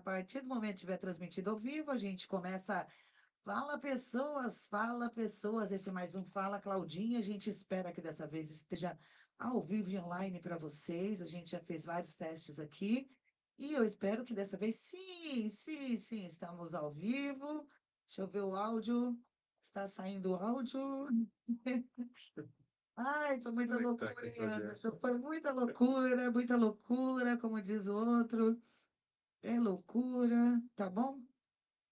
partir do momento que estiver transmitido ao vivo, a gente começa. Fala pessoas. Esse é mais um Fala Claudinha. A gente espera que dessa vez esteja ao vivo e online para vocês. A gente já fez vários testes aqui e eu espero que dessa vez, sim, estamos ao vivo. Deixa eu ver o áudio. Está saindo o áudio. Ai, foi muita Como é que tá aqui, loucura, hein, Claudinha? Anderson? Foi muita loucura, como diz o outro. É loucura, tá bom?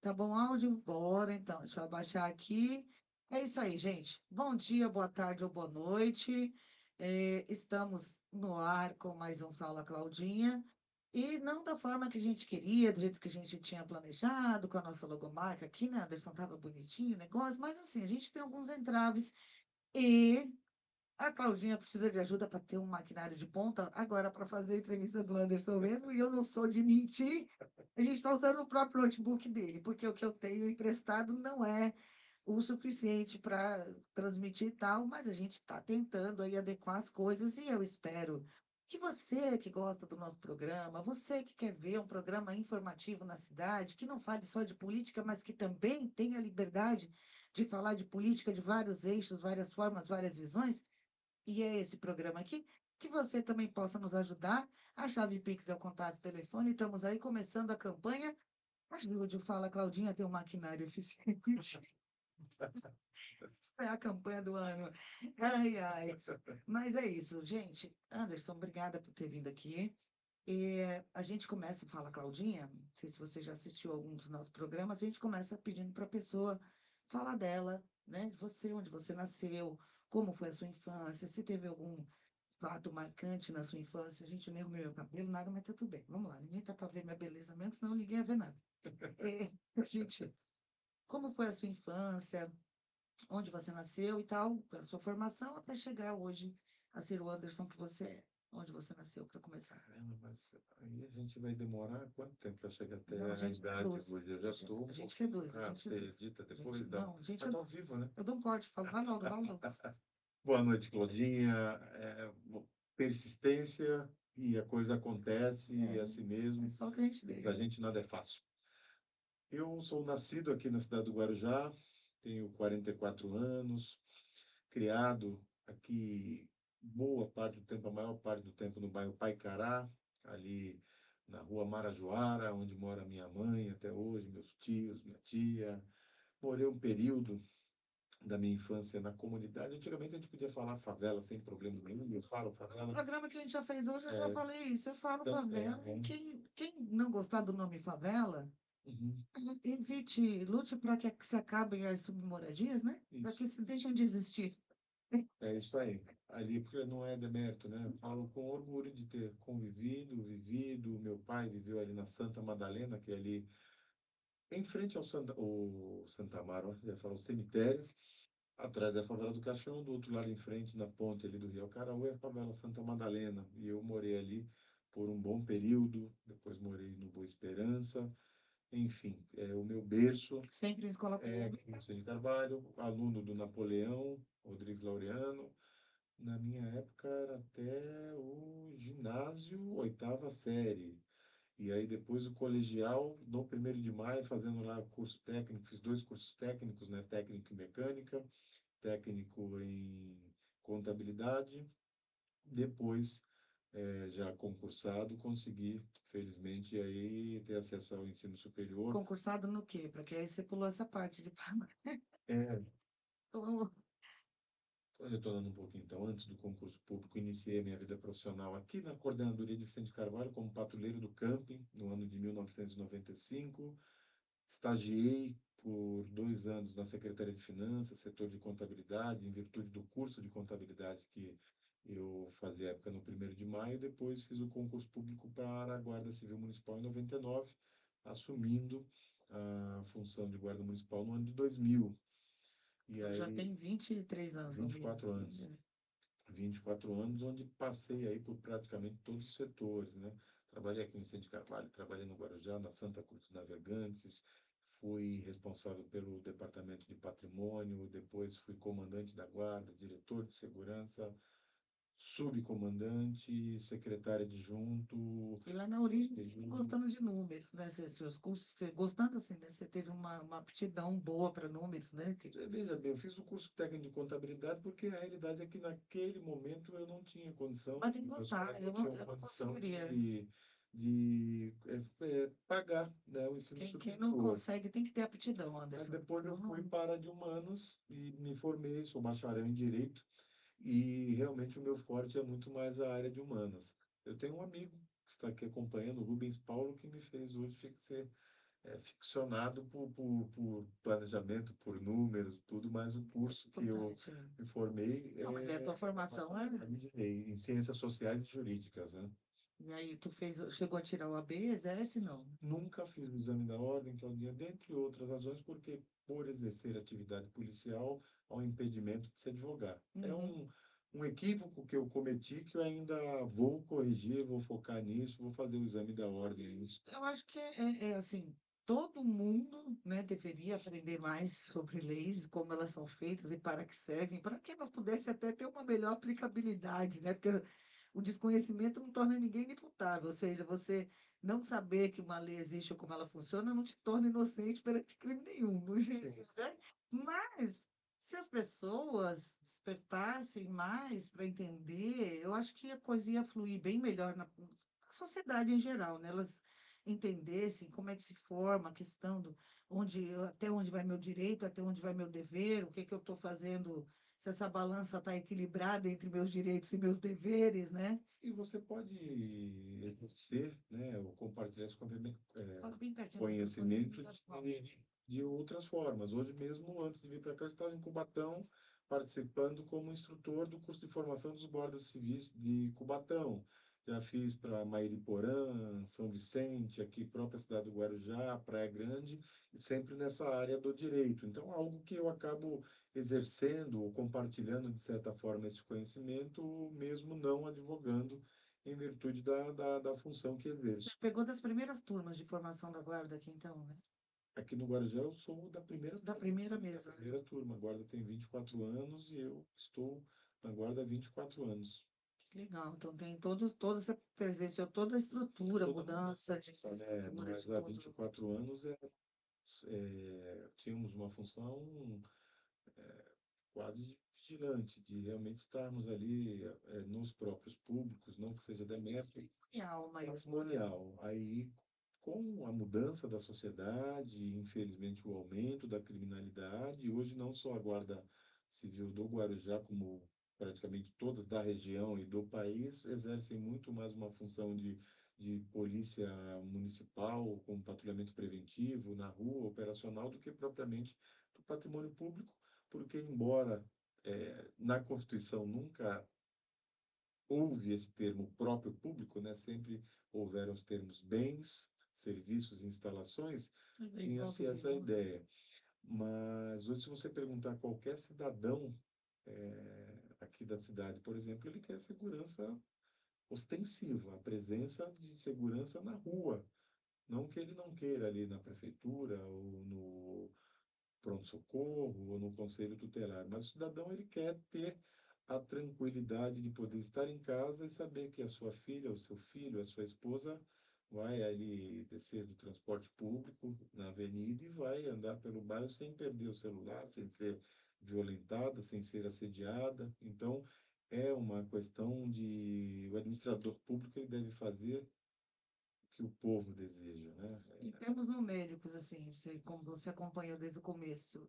Tá bom, áudio? Bora então, deixa eu abaixar aqui. É isso aí, gente. Bom dia, boa tarde ou boa noite. Estamos no ar com mais um Fala Claudinha. E não da forma que a gente queria, do jeito que a gente tinha planejado, com a nossa logomarca aqui, né, Anderson? Tava bonitinho o negócio, mas assim, a gente tem alguns entraves e a Claudinha precisa de ajuda para ter um maquinário de ponta agora para fazer a entrevista do Anderson mesmo, e eu não sou de mentir. A gente está usando o próprio notebook dele, porque o que eu tenho emprestado não é o suficiente para transmitir e tal, mas a gente está tentando aí adequar as coisas e eu espero que você que gosta do nosso programa, você que quer ver um programa informativo na cidade, que não fale só de política, mas que também tenha liberdade de falar de política de vários eixos, várias formas, várias visões, e é esse programa aqui, que você também possa nos ajudar. A chave Pix é o contato telefone. Estamos aí começando a campanha. Ajude o Fala Claudinha a ter um maquinário eficiente. Isso é a campanha do ano. Ai, ai. Mas é isso, gente. Anderson, obrigada por ter vindo aqui. A gente começa, Fala Claudinha, não sei se você já assistiu algum dos nossos programas, a gente começa pedindo para a pessoa falar dela, né? De você, onde você nasceu, como foi a sua infância, se teve algum fato marcante na sua infância. A gente nem arrumou meu cabelo, nada, mas tá tudo bem. Vamos lá, ninguém tá para ver minha beleza mesmo, senão ninguém ia ver nada. Gente, como foi a sua infância, onde você nasceu e tal, a sua formação até chegar hoje a ser o Anderson que você é. Onde você nasceu, para começar. Caramba, mas aí a gente vai demorar quanto tempo para chegar até Não, a a gente idade reduz. hoje? Eu já estou A um gente pouquinho. reduz, a Ah, gente você reduz. edita A gente, depois? Dá. não, a gente Mas tá ao reduz. vivo, né? Eu dou um corte, falo, vai logo, vai logo. Boa noite, Claudinha. Persistência e a coisa acontece e é assim É mesmo. só o que a gente E para a tem. gente nada é fácil. Eu sou nascido aqui na cidade do Guarujá, tenho 44 anos, criado aqui boa parte do tempo, a maior parte do tempo no bairro Paicará, ali na rua Marajoara, onde mora minha mãe até hoje, meus tios, minha tia. Morei um período da minha infância na comunidade. Antigamente a gente podia falar favela sem problema nenhum, eu falo No favela. programa que a gente já fez hoje, eu já É, falei isso. Eu falo é, favela. E quem não gostar do nome favela, uhum, evite, lute para que se acabem as submoradias, né? Para isso. que se deixem de existir. É isso aí. Ali, porque não é demérito, né? Eu falo com orgulho de ter convivido, vivido. Meu pai viveu ali na Santa Madalena, que é ali em frente ao Santa Amaro, ó, ia falar o cemitério, atrás da favela do Caixão, do outro lado em frente, na ponte ali do Rio Acaraú, é a favela Santa Madalena. E eu morei ali por um bom período, depois morei no Boa Esperança. Enfim, o meu berço Sempre em escola é pública. aqui no Centro de Carvalho, aluno do Napoleão, Rodrigues Laureano. Na minha época era até o ginásio, oitava série. E aí depois o colegial, no 1º de maio, fazendo lá curso técnico, fiz dois cursos técnicos, né? Técnico em mecânica, técnico em contabilidade. Depois, já concursado, consegui, felizmente, aí ter acesso ao ensino superior. Concursado no quê? Porque aí você pulou essa parte de É, Então, Estou retornando um pouquinho, então, antes do concurso público, iniciei a minha vida profissional aqui na coordenadoria de Vicente Carvalho como patrulheiro do camping, no ano de 1995. Estagiei por 2 anos na Secretaria de Finanças, setor de contabilidade, em virtude do curso de contabilidade que eu fazia à época no 1º de maio. Depois fiz o concurso público para a Guarda Civil Municipal em 99, assumindo a função de guarda municipal no ano de 2000. E já aí, tem 23 anos no mínimo. 24 anos. 24 anos, onde passei aí por praticamente todos os setores, né? Trabalhei aqui no Vicente de Carvalho, trabalhei no Guarujá, na Santa Cruz dos Navegantes, fui responsável pelo departamento de patrimônio, depois fui comandante da guarda, diretor de segurança, subcomandante, secretário adjunto. E lá na origem, você Teve gostando de números, né? Seus cursos, você gostando assim, né? Você teve uma aptidão boa para números, né? Veja bem, eu fiz o curso técnico de contabilidade porque a realidade é que naquele momento eu não tinha condição, Mas tem que meus gostar, pais não tinham eu não condição conseguiria. de pagar, né, o ensino Quem não superior. consegue tem que ter aptidão, Mas Anderson. depois eu Eu fui não. para a de humanas e me formei, sou bacharel em direito e realmente o meu forte é muito mais a área de humanas. Eu tenho um amigo que está aqui acompanhando, o Rubens Paulo, que me fez hoje ser ficcionado por planejamento, por números, tudo, mas o É curso que eu importante. É. me formei Não, mas é a tua é uma formação, é. faculdade em ciências sociais e jurídicas, né? E aí, tu fez, chegou a tirar o AB, exerce, não? Nunca fiz o exame da ordem, Claudinha, dentre outras razões, porque por exercer atividade policial, há um impedimento de se advogar. É Uhum. um equívoco que eu cometi que eu ainda vou corrigir, vou focar nisso, vou fazer o exame da ordem. Isso. Eu acho que é assim, todo mundo, né, deveria aprender mais sobre leis, como elas são feitas e para que servem, para que elas pudessem até ter uma melhor aplicabilidade, né? Porque o desconhecimento não torna ninguém inimputável, ou seja, você não saber que uma lei existe ou como ela funciona não te torna inocente perante crime nenhum, não Sim, existe, sim. né? Mas se as pessoas despertassem mais para entender, eu acho que a coisa ia fluir bem melhor na sociedade em geral, né? Elas entendessem como é que se forma a questão do até onde vai meu direito, até onde vai meu dever, o que que eu estou fazendo, se essa balança está equilibrada entre meus direitos e meus deveres, né? E você pode exercer, né, ou compartilhar esse Fala bem pertinho do microfone, que não conhecimento dá mal. de outras formas. Hoje mesmo, antes de vir para cá, eu estava em Cubatão, participando como instrutor do curso de formação dos guardas civis de Cubatão. Já fiz para Mairiporã, São Vicente, aqui própria cidade do Guarujá, Praia Grande, e sempre nessa área do direito. Então, algo que eu acabo exercendo ou compartilhando, de certa forma, esse conhecimento, mesmo não advogando, em virtude da função que Você exerço. pegou das primeiras turmas de formação da guarda aqui, então, né? Aqui no Guarujá eu sou da primeira Da turma, primeira da mesa, né? primeira turma. A guarda tem 24 anos e eu estou na guarda há 24 anos. Que legal. Então tem todo, você presenciou toda a estrutura, Toda mudança de mudança, né? estrutura, de Nós há tudo. 24 anos tínhamos uma função quase de vigilante, de realmente estarmos ali nos próprios públicos, não que seja demétrio, Real, mas patrimonial. Aí, com a mudança da sociedade, infelizmente o aumento da criminalidade, hoje não só a Guarda Civil do Guarujá, como praticamente todas da região e do país, exercem muito mais uma função de polícia municipal, com patrulhamento preventivo na rua, operacional, do que propriamente do patrimônio público, porque embora na Constituição nunca houve esse termo próprio público, né? Sempre houveram os termos bens, serviços e instalações, é bem tinha-se essa plausível. ideia. Mas hoje, se você perguntar a qualquer cidadão aqui da cidade, por exemplo, ele quer segurança ostensiva, a presença de segurança na rua. Não que ele não queira ali na prefeitura ou no pronto-socorro ou no conselho tutelar, mas o cidadão ele quer ter a tranquilidade de poder estar em casa e saber que a sua filha, o seu filho, a sua esposa vai ali descer do transporte público na avenida e vai andar pelo bairro sem perder o celular, sem ser violentada, sem ser assediada. Então, é uma questão de o administrador público ele deve fazer o que o povo deseja, né? Em termos numéricos, assim, você, como você acompanhou desde o começo,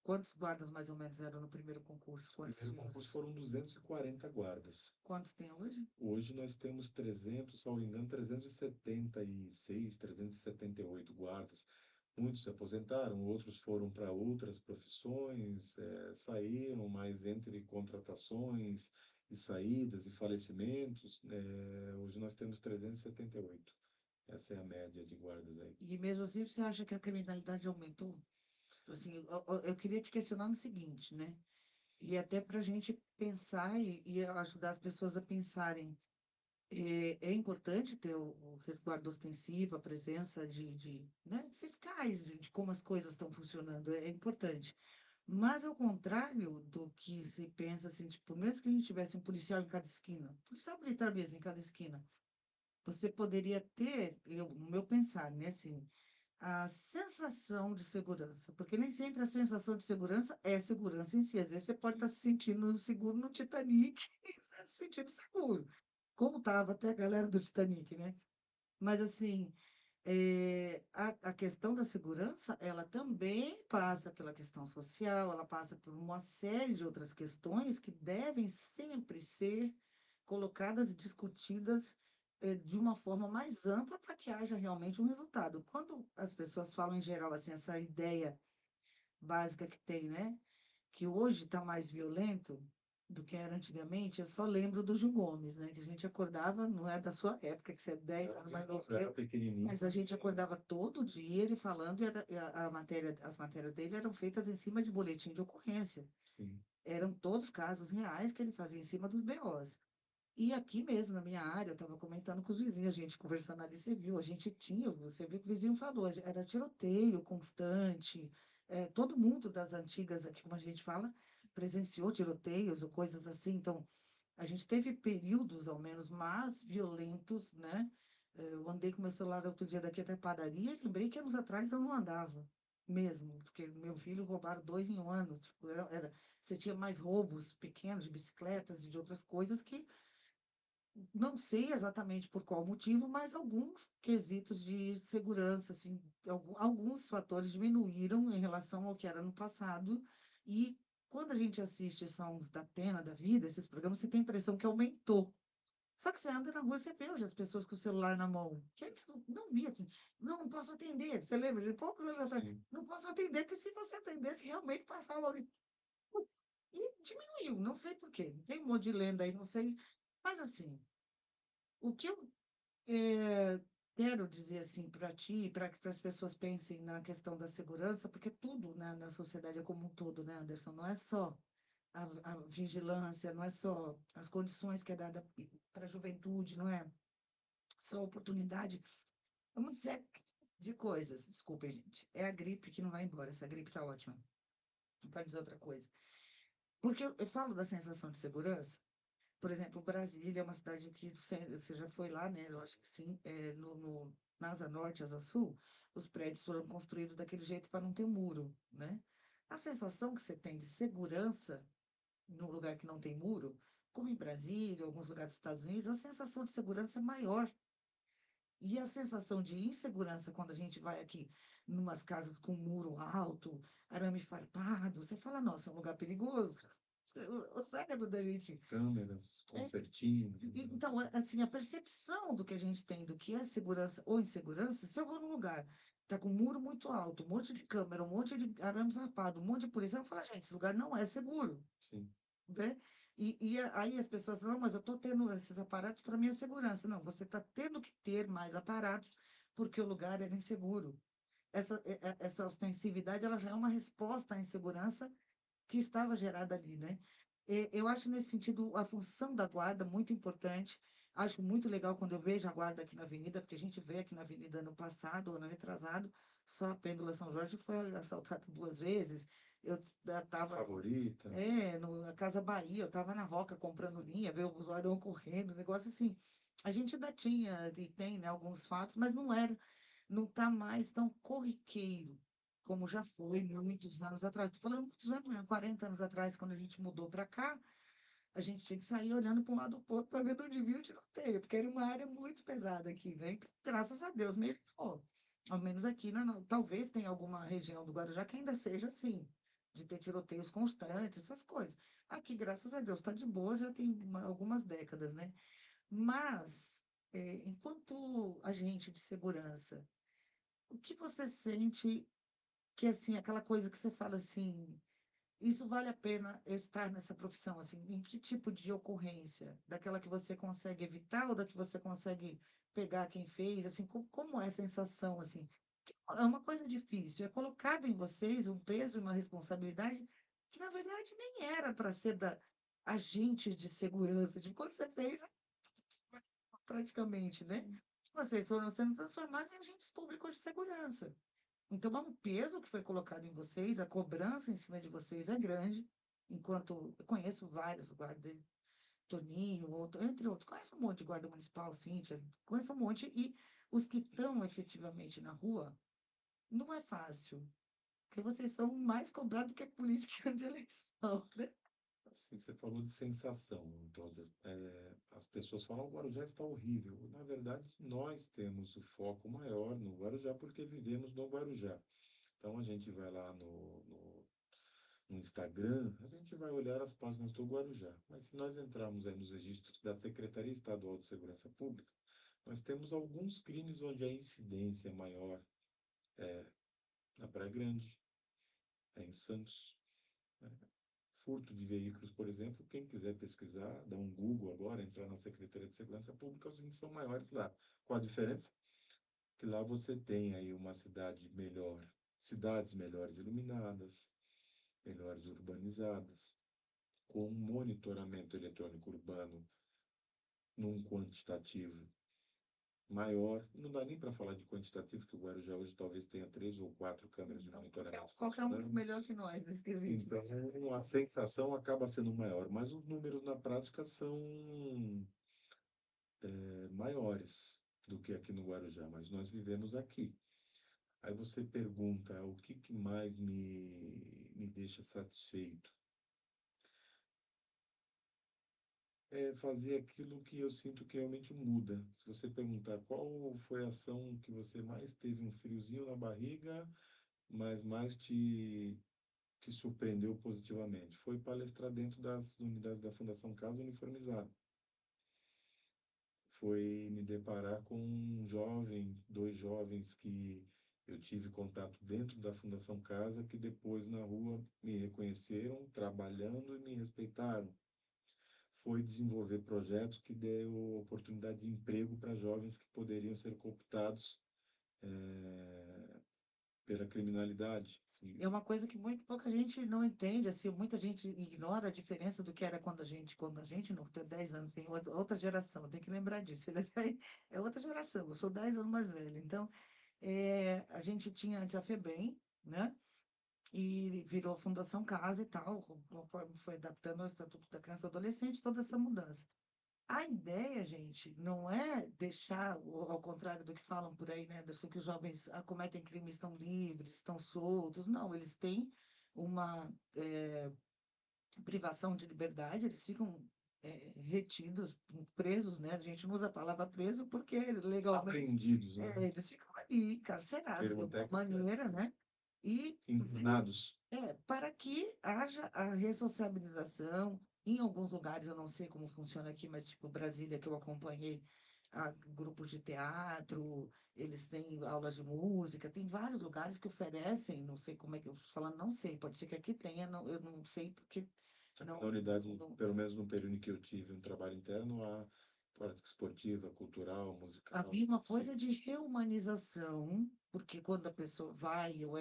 quantos guardas mais ou menos eram no primeiro concurso? No Quantos primeiro concurso tínhamos? foram 240 guardas. Quantos tem hoje? Hoje nós temos 300, salvo engano, 376, 378 guardas. Muitos se aposentaram, outros foram para outras profissões, saíram, mas entre contratações e saídas e falecimentos, hoje nós temos 378. Essa é a média de guardas aí. E mesmo assim, você acha que a criminalidade aumentou? Assim, eu queria te questionar no seguinte, né? E até para a gente pensar e ajudar as pessoas a pensarem. É importante ter o resguardo ostensivo, a presença de, né, fiscais, de como as coisas estão funcionando, é importante. Mas ao contrário do que se pensa, assim, tipo, mesmo que a gente tivesse um policial em cada esquina, policial militar mesmo em cada esquina, você poderia ter, no meu pensar, né, assim, a sensação de segurança, porque nem sempre a sensação de segurança é segurança em si. Às vezes você pode estar se sentindo seguro no Titanic e estar se sentindo seguro, como estava até a galera do Titanic, né? Mas assim, a questão da segurança, ela também passa pela questão social, ela passa por uma série de outras questões que devem sempre ser colocadas e discutidas, de uma forma mais ampla para que haja realmente um resultado. Quando as pessoas falam em geral, assim, essa ideia básica que tem, né? Que hoje está mais violento do que era antigamente, eu só lembro do Gil Gomes, né? Que a gente acordava, não é da sua época, que você é 10 anos mais novo Eu que era eu, pequenininho. mas a gente acordava todo dia ele falando, e a matéria, as matérias dele eram feitas em cima de boletim de ocorrência. Sim, Eram todos casos reais que ele fazia em cima dos BOs. E aqui mesmo, na minha área, eu estava comentando com os vizinhos, a gente conversando ali, você viu, a gente tinha, você viu que o vizinho falou, era tiroteio constante, todo mundo das antigas aqui, como a gente fala, presenciou tiroteios ou coisas assim, então a gente teve períodos, ao menos, mais violentos, né? Eu andei com meu celular outro dia daqui até a padaria, e lembrei que anos atrás eu não andava mesmo, porque meu filho roubaram dois em um ano, tipo, você tinha mais roubos pequenos de bicicletas e de outras coisas que não sei exatamente por qual motivo, mas alguns quesitos de segurança, assim, alguns fatores diminuíram em relação ao que era no passado. E quando a gente assiste sons da Atena, da vida, esses programas, você tem a impressão que aumentou. Só que você anda na rua, você vê hoje as pessoas com o celular na mão. Que antes não via, assim, não, não posso atender. Você lembra de poucos anos atrás? sim. Não posso atender, porque se você atendesse, realmente passava alguém. E diminuiu, não sei por quê. Tem um monte de lenda aí, não sei. Mas assim, o que eu quero dizer assim para ti, para que as pessoas pensem na questão da segurança, porque tudo na sociedade é como um todo, né, Anderson? Não é só a vigilância, não é só as condições que é dada para a juventude, não é só oportunidade, é uma série de coisas. Desculpem, gente. É a gripe que não vai embora. Essa gripe tá ótima. Não pode dizer outra coisa. Porque eu falo da sensação de segurança. Por exemplo, Brasília é uma cidade que você já foi lá, né? Eu acho que sim. Na Asa Norte, Asa Sul, os prédios foram construídos daquele jeito para não ter muro, né? A sensação que você tem de segurança num lugar que não tem muro, como em Brasília, alguns lugares dos Estados Unidos, a sensação de segurança é maior. E a sensação de insegurança quando a gente vai aqui numas casas com muro alto, arame farpado, você fala, nossa, é um lugar perigoso. O cérebro da gente Câmeras, é. concertinho. Então, assim, a percepção do que a gente tem do que é segurança ou insegurança, se eu vou num lugar, tá com um muro muito alto, um monte de câmera, um monte de arame farpado, um monte de polícia, eu falo, gente, esse lugar não é seguro, Sim, né? Aí as pessoas falam, não, mas eu estou tendo esses aparatos para minha segurança. Não, você está tendo que ter mais aparatos porque o lugar era inseguro. Essa ostensividade, ela já é uma resposta à insegurança que estava gerada ali, né? Eu acho nesse sentido a função da guarda muito importante. Acho muito legal quando eu vejo a guarda aqui na avenida, porque a gente vê aqui na avenida no passado, ano retrasado, só a Pêndula São Jorge foi assaltada duas vezes. Eu estava favorita. na Casa Bahia, eu estava na Roca comprando linha, veio o usuário correndo, um negócio assim. A gente ainda tinha e tem, né, alguns fatos, mas não está mais tão corriqueiro como já foi muitos anos atrás. Estou falando muitos anos mesmo, 40 anos atrás, quando a gente mudou para cá, a gente tinha que sair olhando para um lado para o outro para ver de onde vinha o tiroteio, porque era uma área muito pesada aqui, né? Então, graças a Deus, melhorou. Ao menos aqui, talvez tenha alguma região do Guarujá que ainda seja assim, de ter tiroteios constantes, essas coisas. Aqui, graças a Deus, está de boa, já tem algumas décadas, né? Mas, enquanto agente de segurança, o que você sente que, assim, aquela coisa que você fala assim, isso vale a pena eu estar nessa profissão, assim, em que tipo de ocorrência? Daquela que você consegue evitar ou da que você consegue pegar quem fez, assim, como é a sensação, assim? Que é uma coisa difícil, é colocado em vocês um peso e uma responsabilidade que, na verdade, nem era para ser da agente de segurança, de quando você fez, praticamente, né? Vocês foram sendo transformados em agentes públicos de segurança. Então, é um peso que foi colocado em vocês, a cobrança em cima de vocês é grande, enquanto eu conheço vários guardas, Toninho, outro, entre outros, conheço um monte de guarda municipal, Cíntia, conheço um monte, e os que estão efetivamente na rua, não é fácil, porque vocês são mais cobrados que a política de eleição, né? Assim, você falou de sensação, então, as pessoas falam, o Guarujá está horrível. Na verdade, nós temos o foco maior no Guarujá porque vivemos no Guarujá. Então, a gente vai lá no Instagram, a gente vai olhar as páginas do Guarujá. Mas se nós entrarmos aí nos registros da Secretaria Estadual de Segurança Pública, nós temos alguns crimes onde a incidência é maior é na Praia Grande, é em Santos, né? Furto de veículos, por exemplo, quem quiser pesquisar, dá um Google agora, entrar na Secretaria de Segurança Pública, os índices são maiores lá. Qual a diferença? Que lá você tem aí uma cidade melhor, cidades melhores iluminadas, melhores urbanizadas, com um monitoramento eletrônico urbano num quantitativo maior. Não dá nem para falar de quantitativo, que o Guarujá hoje talvez tenha 3 ou 4 câmeras de Então, monitoramento qualquer um funcionando. melhor que nós nesse quesito. Então, a sensação acaba sendo maior, mas os números na prática são maiores do que aqui no Guarujá, mas nós vivemos aqui. Aí você pergunta o que, que mais me deixa satisfeito. É fazer aquilo que eu sinto que realmente muda. Se você perguntar qual foi a ação que você mais teve um friozinho na barriga, mas mais te surpreendeu positivamente, foi palestrar dentro das unidades da Fundação Casa Uniformizada. Foi me deparar com um jovem, dois jovens que eu tive contato dentro da Fundação Casa, que depois na rua me reconheceram trabalhando e me respeitaram. Foi desenvolver projetos que deu oportunidade de emprego para jovens que poderiam ser cooptados pela criminalidade. É uma coisa que muito pouca gente não entende, assim, muita gente ignora a diferença do que era quando a gente não tem 10 anos, tem outra geração, tem que lembrar disso, filha, é outra geração, eu sou 10 anos mais velha, então, a gente tinha antes a FEBEM, né, e virou Fundação Casa e tal, conforme foi adaptando ao Estatuto da Criança e do Adolescente, toda essa mudança. A ideia, gente, não é deixar, ao contrário do que falam por aí, né? Que os jovens cometem crimes, estão livres, estão soltos. Não, eles têm uma privação de liberdade, eles ficam retidos, presos, né? A gente não usa a palavra preso porque legalmente Apreendidos, né? eles ficam ali encarcerados de Termo alguma técnico, maneira, né? E internados. para que haja a ressociabilização. Em alguns lugares, eu não sei como funciona aqui, mas tipo Brasília, que eu acompanhei, grupos de teatro, eles têm aulas de música, tem vários lugares que oferecem, não sei como é que eu estou falando, não sei, pode ser que aqui tenha, eu não sei porque Aqui não, na unidade, não, pelo menos no período em que eu tive um trabalho interno, a prática esportiva, cultural, musical, havia uma sim. coisa de reumanização, porque quando a pessoa vai ou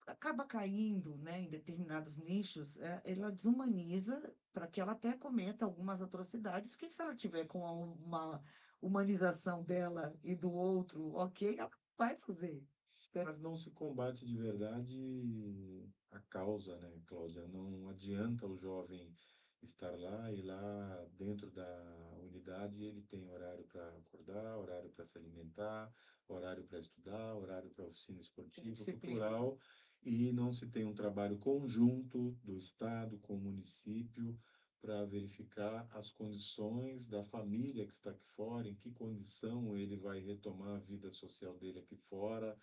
acaba caindo, né, em determinados nichos, ela desumaniza para que ela até cometa algumas atrocidades que se ela tiver com uma humanização dela e do outro, ok, ela vai fazer. Certo? Mas não se combate de verdade a causa, né, Cláudia? Não adianta o jovem estar lá e lá dentro da unidade ele tem horário para acordar, horário para se alimentar, horário para estudar, horário para oficina Tem esportiva, disciplina. cultural, e não se tem um trabalho conjunto do Estado com o município para verificar as condições da família que está aqui fora, em que condição ele vai retomar a vida social dele aqui fora.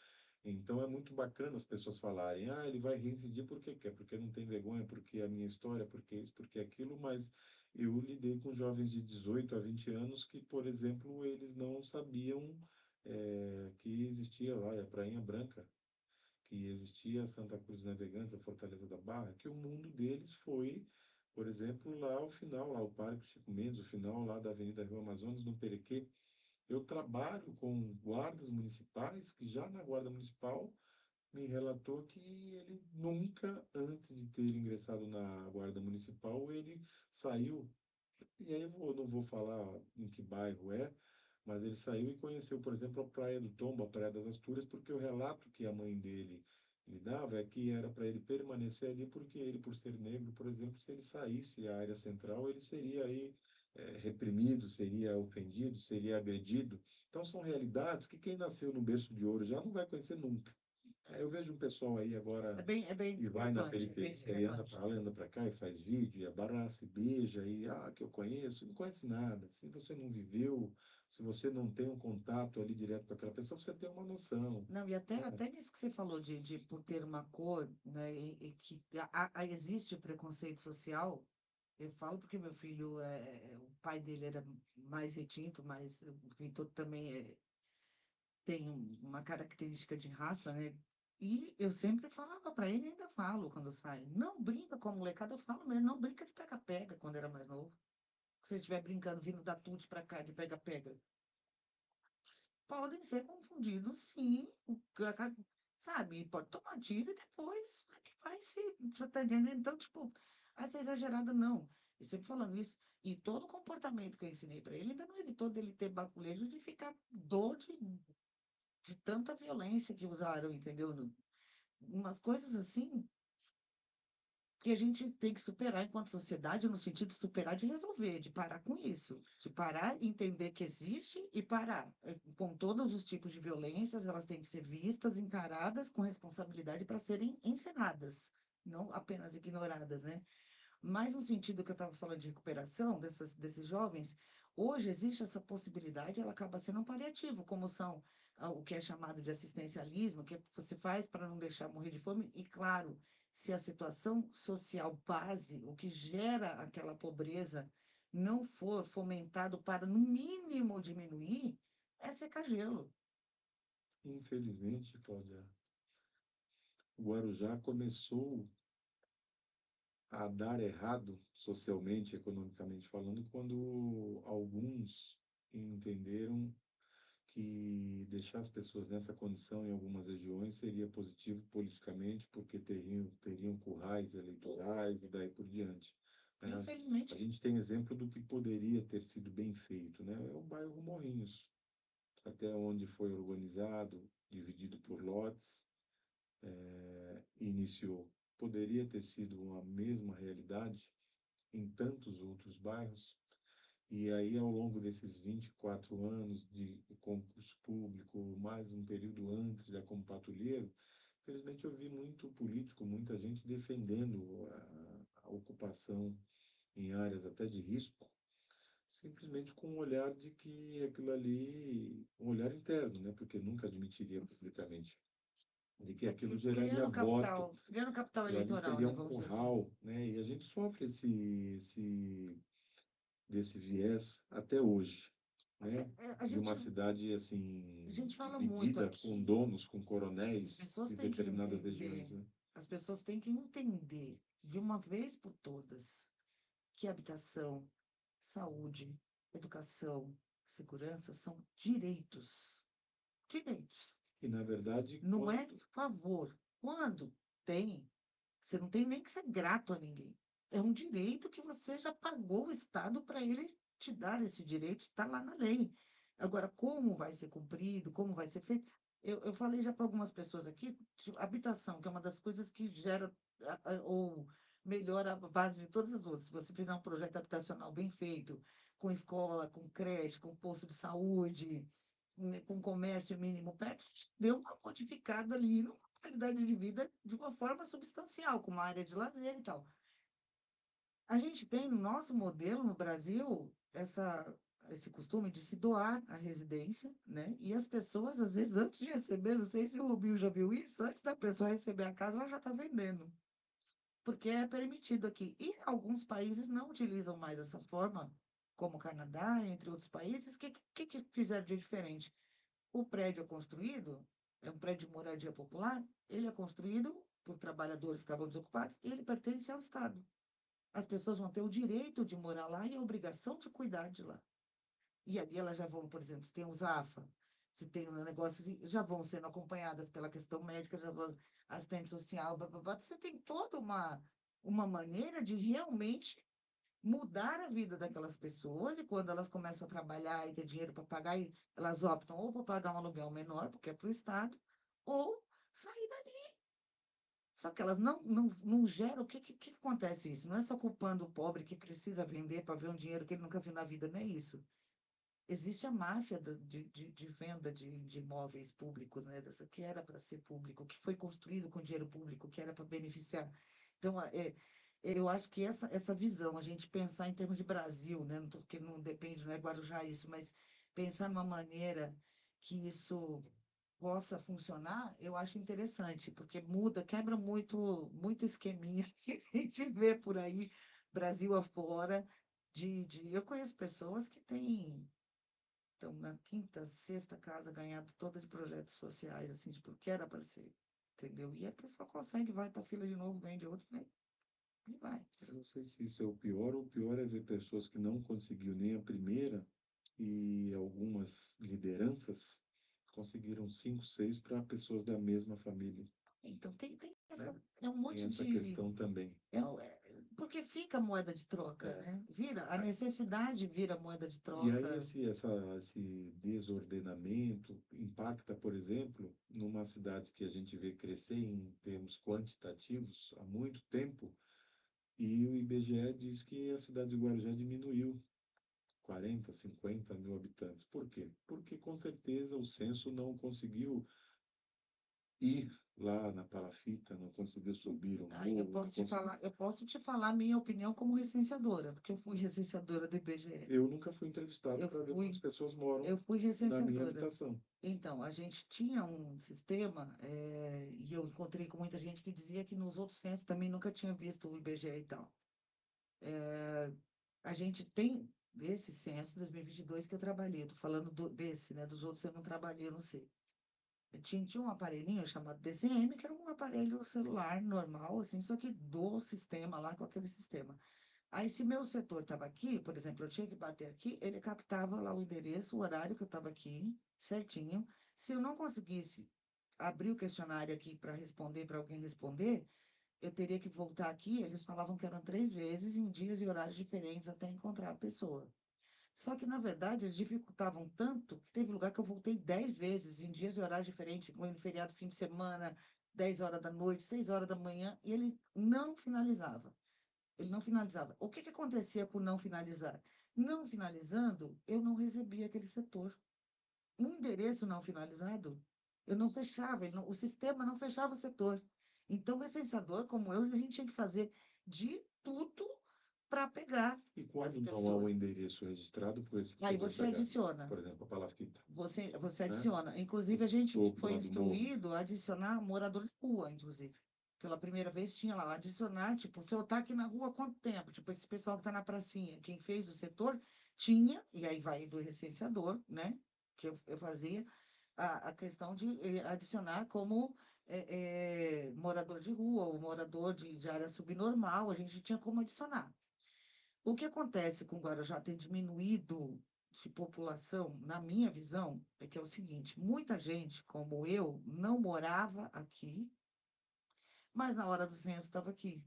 Então é muito bacana as pessoas falarem, ah, ele vai reincidir porque quer, porque não tem vergonha, porque é a minha história, porque isso, porque aquilo, mas eu lidei com jovens de 18 a 20 anos que, por exemplo, eles não sabiam que existia lá a Prainha Branca, que existia a Santa Cruz dos Navegantes, a Fortaleza da Barra, que o mundo deles foi, por exemplo, lá ao final, lá o Parque Chico Mendes, o final lá da Avenida Rio Amazonas, no Perequê. Eu trabalho com guardas municipais que já na guarda municipal me relatou que ele nunca, antes de ter ingressado na guarda municipal, ele saiu. E aí não vou falar em que bairro é, mas ele saiu e conheceu, por exemplo, a Praia do Tombo, a Praia das Astúrias, porque o relato que a mãe dele lhe dava é que era para ele permanecer ali, porque ele, por ser negro, por exemplo, se ele saísse à área central, ele seria aí reprimido, seria ofendido, seria agredido. Então, são realidades que quem nasceu no berço de ouro já não vai conhecer nunca. Eu vejo um pessoal aí agora É bem e vai na discrepante, é bem periferia e anda discrepante. para lá, anda para cá e faz vídeo, e abraça, e beija, e que eu conheço, não conhece nada. Se você não viveu, se você não tem um contato ali direto com aquela pessoa, você tem uma noção. Não, e até nisso que você falou de por ter uma cor, né, e que existe preconceito social, eu falo porque meu filho, o pai dele era mais retinto, mas o Vitor também tem uma característica de raça, né? E eu sempre falava para ele, ainda falo quando sai, não brinca com a molecada, eu falo mesmo, não brinca de pega-pega quando era mais novo. Se você estiver brincando, vindo da tudo para cá de pega-pega, podem ser confundidos, sim. Sabe? Pode tomar tiro e depois é que vai se. Você tá entendendo? Então, tipo, a ser exagerada, não. E sempre falando isso. E todo o comportamento que eu ensinei para ele ainda não evitou dele ter baculejo de ficar dor de tanta violência que usaram, entendeu? Umas coisas assim que a gente tem que superar enquanto sociedade, no sentido de superar, de resolver, de parar com isso, de parar, entender que existe e parar. Com todos os tipos de violências, elas têm que ser vistas, encaradas com responsabilidade para serem encerradas, não apenas ignoradas, né? Mas no sentido que eu estava falando de recuperação desses jovens, hoje existe essa possibilidade, ela acaba sendo um paliativo, como são o que é chamado de assistencialismo, que você faz para não deixar morrer de fome, e claro, se a situação social base, o que gera aquela pobreza, não for fomentado para, no mínimo, diminuir, é secar gelo. Infelizmente, Cláudia, o Guarujá começou a dar errado socialmente, economicamente falando, quando alguns entenderam que deixar as pessoas nessa condição em algumas regiões seria positivo politicamente, porque teriam currais eleitorais e daí por diante, né? A Infelizmente, gente tem exemplo do que poderia ter sido bem feito, né? É o bairro Morrinhos, até onde foi organizado, dividido por lotes, iniciou. Poderia ter sido uma mesma realidade em tantos outros bairros, e aí, ao longo desses 24 anos de concurso público, mais um período antes já como patrulheiro, infelizmente eu vi muito político, muita gente defendendo a ocupação em áreas até de risco, simplesmente com um olhar de que aquilo ali, um olhar interno, né? Porque nunca admitiria publicamente, de que aquilo geraria voto, criando capital aquilo ali eleitoral, seria né? um Vamos dizer assim. curral, né? E a gente sofre desse viés até hoje, né? A De uma gente, cidade a assim gente fala muito dividida com aqui. donos, com As coronéis pessoas em têm que determinadas entender, regiões, né? as pessoas têm que entender de uma vez por todas que habitação, saúde, educação, segurança são direitos. Direitos. E na verdade, Não é quando favor. Quando tem, você não tem nem que ser grato a ninguém. É um direito que você já pagou o Estado para ele te dar esse direito, está lá na lei. Agora, como vai ser cumprido, como vai ser feito? Eu falei já para algumas pessoas aqui, habitação, que é uma das coisas que gera ou melhora a base de todas as outras. Se você fizer um projeto habitacional bem feito, com escola, com creche, com posto de saúde, com comércio mínimo perto, deu uma modificada ali na qualidade de vida de uma forma substancial, com uma área de lazer e tal. A gente tem no nosso modelo no Brasil esse costume de se doar a residência, né? E as pessoas, às vezes, antes de receber, não sei se o Rubinho já viu isso, antes da pessoa receber a casa, ela já está vendendo, porque é permitido aqui. E alguns países não utilizam mais essa forma, como o Canadá, entre outros países. O que fizeram de diferente? O prédio é construído, é um prédio de moradia popular, ele é construído por trabalhadores que estavam desocupados e ele pertence ao Estado. As pessoas vão ter o direito de morar lá e a obrigação de cuidar de lá. E ali elas já vão, por exemplo, se tem os AFA, se tem um negócio assim, já vão sendo acompanhadas pela questão médica, já vão assistente social, blá, blá, blá. Você tem toda uma maneira de realmente mudar a vida daquelas pessoas, e quando elas começam a trabalhar e ter dinheiro para pagar, elas optam ou por pagar um aluguel menor, porque é para o Estado, ou sair dali. Só que elas não geram. O que acontece isso? Não é só culpando o pobre que precisa vender para ver um dinheiro que ele nunca viu na vida, não é isso. Existe a máfia de venda de imóveis públicos, né? Dessa que era para ser público, que foi construído com dinheiro público, que era para beneficiar. Então, eu acho que essa visão, a gente pensar em termos de Brasil, né? Porque não depende, não é Guarujá isso, mas pensar numa maneira que isso possa funcionar, eu acho interessante, porque muda, quebra muito esqueminha que a gente vê por aí, Brasil afora, eu conheço pessoas que têm, estão na quinta, sexta casa ganhada toda de projetos sociais, assim, tipo, que era para ser, entendeu? E a pessoa consegue, vai para a fila de novo, vende outro, vem, e vai. Eu não sei se isso é o pior, ou o pior é ver pessoas que não conseguiu nem a primeira e algumas lideranças conseguiram cinco, seis para pessoas da mesma família, Então, tem né? é um Tem monte essa de. questão também. Porque fica moeda de troca, É. né? Vira, a necessidade vira moeda de E aí troca. esse desordenamento impacta, por exemplo, numa cidade que a gente vê crescer em termos quantitativos há muito tempo, e o IBGE diz que a cidade de Guarujá diminuiu 40, 50 mil habitantes. Por quê? Porque com certeza o censo não conseguiu ir lá na palafita, não conseguiu subir o Aí morro, não conseguiu. eu posso te falar a minha opinião como recenseadora, porque eu fui recenseadora do IBGE. Eu nunca fui entrevistado Eu para ver quantas fui, pessoas moram eu fui na minha recenseadora. habitação. Então, a gente tinha um sistema, e eu encontrei com muita gente que dizia que nos outros censos também nunca tinha visto o IBGE e tal. A gente tem esse censo 2022 que eu trabalhei, estou falando desse, né? Dos outros eu não trabalhei, eu não sei. Tinha um aparelhinho chamado DCM, que era um aparelho celular normal, assim, só que do sistema lá, com aquele sistema. Aí, se meu setor estava aqui, por exemplo, eu tinha que bater aqui, ele captava lá o endereço, o horário que eu estava aqui, certinho. Se eu não conseguisse abrir o questionário aqui para responder, para alguém responder, eu teria que voltar aqui. Eles falavam que eram 3 vezes, em dias e horários diferentes, até encontrar a pessoa. Só que, na verdade, eles dificultavam tanto que teve lugar que eu voltei 10 vezes, em dias e horários diferentes, como no feriado, fim de semana, 10 horas da noite, 6 horas da manhã, e ele não finalizava. Ele não finalizava. O que que acontecia com não finalizar? Não finalizando, eu não recebia aquele setor. Um endereço não finalizado, eu não fechava, o sistema não fechava o setor. Então, o licenciador, como eu, a gente tinha que fazer de tudo para pegar E as quando não há um pessoas. endereço registrado, por esse Aí setor você pegar, adiciona. por exemplo, a palafita, Você né? adiciona. No Inclusive, a gente topo foi lá do morro. instruído a adicionar morador de rua, inclusive. Pela primeira vez tinha lá, adicionar, tipo, se eu estar aqui na rua, há quanto tempo? Tipo, esse pessoal que está na pracinha, quem fez o setor, tinha, e aí vai do recenseador, né? Que eu fazia, a questão de adicionar como morador de rua, ou morador de área subnormal, a gente tinha como adicionar. O que acontece com Guarujá ter diminuído de população, na minha visão, é que é o seguinte: muita gente, como eu, não morava aqui, mas na hora do censo estava aqui.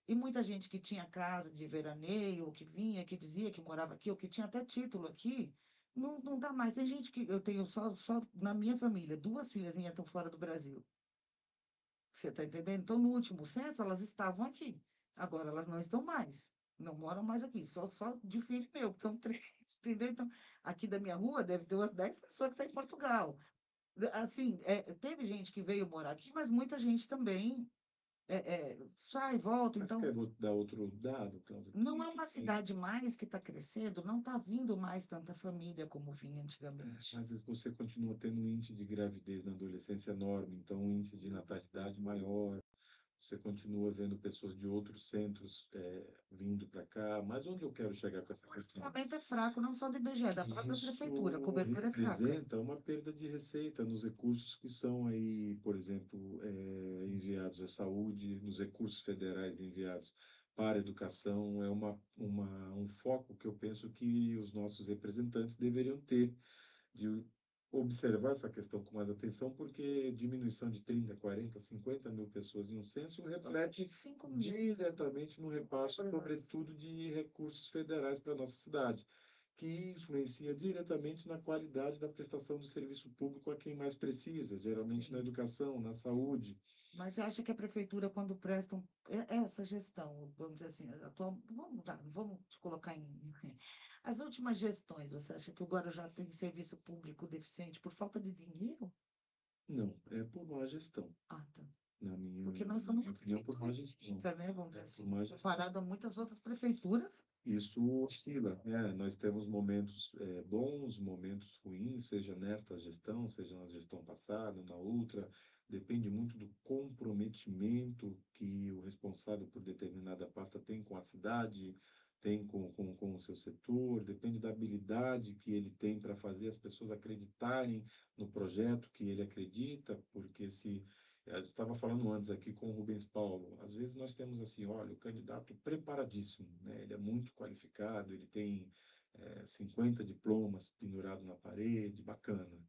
E muita gente que tinha casa de veraneio, ou que vinha, que dizia que morava aqui, ou que tinha até título aqui, não está mais. Tem gente que eu tenho só na minha família, duas filhas minhas estão fora do Brasil. Você está entendendo? Então, no último censo, elas estavam aqui. Agora, elas não estão mais. Não moram mais aqui. Só de filho meu, que são três. Entendeu? Então, aqui da minha rua deve ter umas 10 pessoas que estão em Portugal. Assim, teve gente que veio morar aqui, mas muita gente também sai e volta. Mas Então, quero dar outro dado, Cláudio, não que é uma tem, cidade mais que está crescendo, não está vindo mais tanta família como vinha antigamente. às vezes você continua tendo um índice de gravidez na adolescência enorme, então um índice de natalidade maior, você continua vendo pessoas de outros centros vindo para cá, mas onde eu quero chegar com essa O questão? orçamento é fraco, não só do IBGE, da Que própria prefeitura. A isso cobertura é fraca. representa uma perda de receita nos recursos que são aí, por exemplo, enviados à saúde, nos recursos federais enviados para a educação. É um foco que eu penso que os nossos representantes deveriam ter, de observar essa questão com mais atenção, porque diminuição de 30, 40, 50 mil pessoas em um censo reflete 5.000. diretamente no repasse, sobretudo de recursos federais para a nossa cidade, que influencia diretamente na qualidade da prestação do serviço público a quem mais precisa, geralmente na Sim. educação, na saúde. Mas você acha que a prefeitura, quando prestam essa gestão, vamos dizer assim, atual, vamos te colocar em. As últimas gestões, você acha que o Guarujá tem serviço público deficiente por falta de dinheiro? Não, é por má gestão, Ah, tá. na Porque nós na somos minha uma opinião, por prefeitura má gestão. rica, né? Vamos É dizer por assim, má gestão. comparado a muitas outras prefeituras. Isso oscila, né? Nós temos momentos bons, momentos ruins, seja nesta gestão, seja na gestão passada, na outra. Depende muito do comprometimento que o responsável por determinada pasta tem com a cidade, tem com o seu setor, depende da habilidade que ele tem para fazer as pessoas acreditarem no projeto que ele acredita, porque se eu estava falando antes aqui com o Rubens Paulo. Às vezes nós temos assim, olha, o candidato preparadíssimo, né? Ele é muito qualificado, ele tem 50 diplomas pendurado na parede, bacana.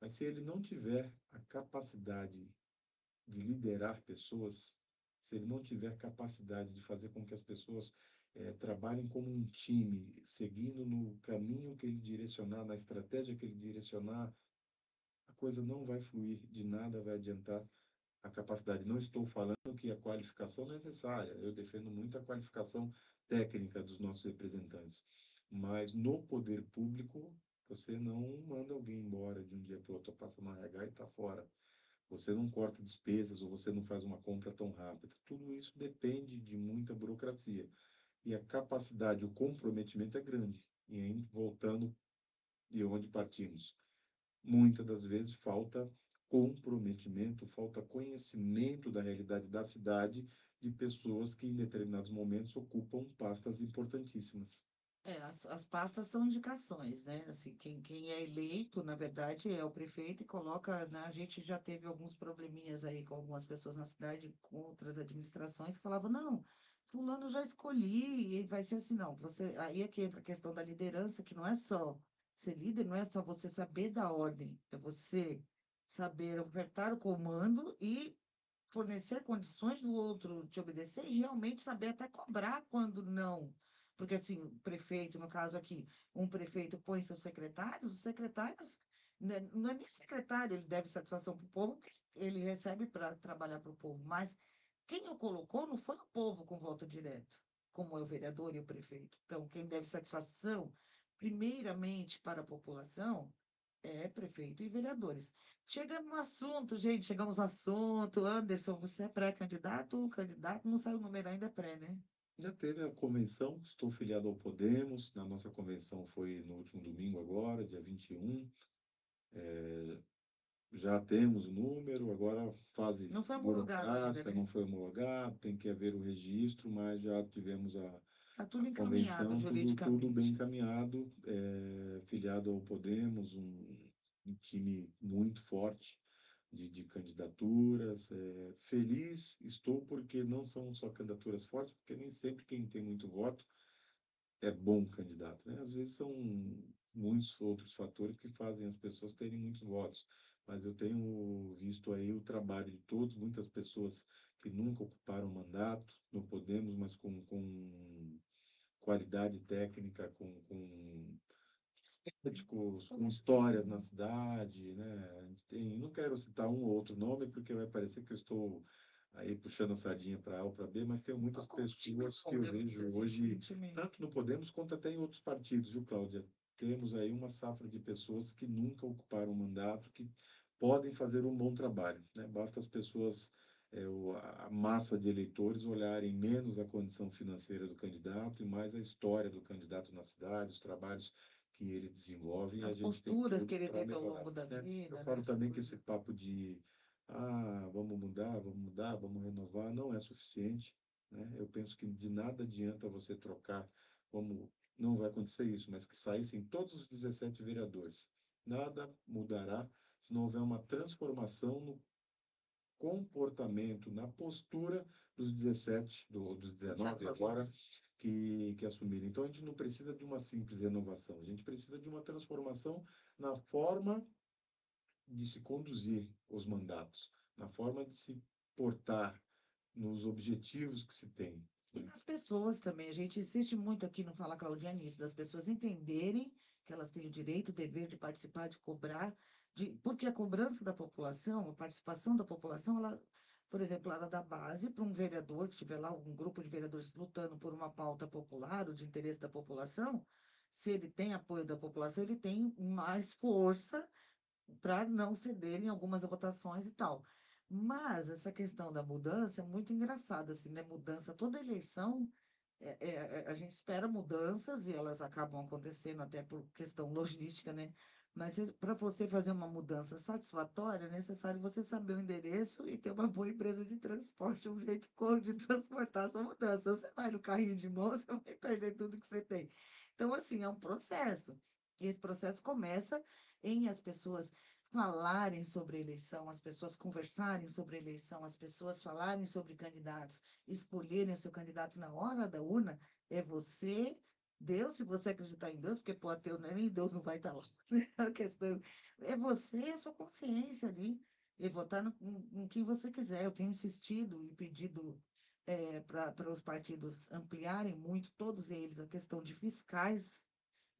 Mas se ele não tiver a capacidade de liderar pessoas, se ele não tiver capacidade de fazer com que as pessoas trabalhem como um time, seguindo no caminho que ele direcionar, na estratégia que ele direcionar, a coisa não vai fluir, de nada vai adiantar a capacidade. Não estou falando que a qualificação é necessária, eu defendo muito a qualificação técnica dos nossos representantes, mas no poder público, você não manda alguém embora de um dia para o outro, passa no RH e está fora. Você não corta despesas ou você não faz uma compra tão rápida. Tudo isso depende de muita burocracia. E a capacidade, o comprometimento é grande. E aí, voltando de onde partimos, muitas das vezes falta comprometimento, falta conhecimento da realidade da cidade de pessoas que em determinados momentos ocupam pastas importantíssimas. As pastas são indicações, né? Assim, quem é eleito, na verdade, é o prefeito e coloca, né? A gente já teve alguns probleminhas aí com algumas pessoas na cidade, com outras administrações, que falavam, não, fulano já escolhi, e vai ser assim, não. Aí é que entra a questão da liderança, que não é só ser líder, não é só você saber da ordem, é você saber ofertar o comando e fornecer condições do outro te obedecer e realmente saber até cobrar quando não. Porque, assim, o prefeito, no caso aqui, um prefeito põe seus secretários, os secretários, né, não é nem secretário, ele deve satisfação para o povo, porque ele recebe para trabalhar para o povo, mas quem o colocou não foi o povo com voto direto, como é o vereador e o prefeito. Então, quem deve satisfação, primeiramente, para a população, é prefeito e vereadores. Chegando no assunto, gente, chegamos no assunto. Anderson, você é pré-candidato ou candidato? Não saiu o número ainda, é pré, né? Já teve a convenção, estou filiado ao Podemos, na nossa convenção foi no último domingo agora, dia 21. Já temos o número, agora fase Não foi homologado ainda, burocrática, né? não foi homologado, tem que haver o registro, mas já tivemos Está a tudo encaminhado convenção, tudo bem juridicamente. encaminhado, filiado ao Podemos, um time muito forte de candidaturas. Feliz estou porque não são só candidaturas fortes, porque nem sempre quem tem muito voto é bom candidato, né? Às vezes são muitos outros fatores que fazem as pessoas terem muitos votos, mas eu tenho visto aí o trabalho de todos, muitas pessoas que nunca ocuparam mandato no Podemos, mas com qualidade técnica, com estéticos, com histórias na cidade, né? Não quero citar um ou outro nome, porque vai parecer que eu estou aí puxando a sardinha para A ou para B, mas tem muitas Um time pessoas que bom, eu né? Vamos vejo dizer assim, um hoje, time. tanto no Podemos quanto até em outros partidos, viu, Cláudia? Temos aí uma safra de pessoas que nunca ocuparam um mandato, que podem fazer um bom trabalho, né? Basta as pessoas, a massa de eleitores olharem menos a condição financeira do candidato e mais a história do candidato na cidade, os trabalhos que ele desenvolve, e a As gente tem posturas que tudo ele para teve ao melhorar, longo da né? Eu vida, né? falo Essa também que coisa. esse papo de vamos mudar, vamos renovar, não é suficiente, né? Eu penso que de nada adianta você trocar, como não vai acontecer isso, mas que saíssem todos os 17 vereadores. Nada mudará se não houver uma transformação no comportamento, na postura dos 17, dos Já 19 agora, vamos. que assumiram. Então, a gente não precisa de uma simples renovação, a gente precisa de uma transformação na forma de se conduzir os mandatos, na forma de se portar, nos objetivos que se tem, E né? das pessoas também, a gente insiste muito aqui no Fala Claudinha nisso, das pessoas entenderem que elas têm o direito, o dever de participar, de cobrar, porque a cobrança da população, a participação da população, ela, por exemplo, ela da base para um vereador que tiver lá, um grupo de vereadores lutando por uma pauta popular, ou de interesse da população, se ele tem apoio da população, ele tem mais força para não ceder em algumas votações e tal. Mas essa questão da mudança é muito engraçada, assim, né? Mudança, toda eleição, a gente espera mudanças e elas acabam acontecendo até por questão logística, né? Mas para você fazer uma mudança satisfatória, é necessário você saber o endereço e ter uma boa empresa de transporte, um jeito de transportar a sua mudança. Você vai no carrinho de mão, você vai perder tudo que você tem. Então, assim, é um processo. E esse processo começa em as pessoas falarem sobre eleição, as pessoas conversarem sobre eleição, as pessoas falarem sobre candidatos, escolherem o seu candidato na hora da urna, é você, Deus, se você acreditar em Deus, porque pode ter, nem Deus não vai estar lá, né? A questão é você e a sua consciência ali, e votar no quem você quiser. Eu tenho insistido e pedido para os partidos ampliarem muito, todos eles, a questão de fiscais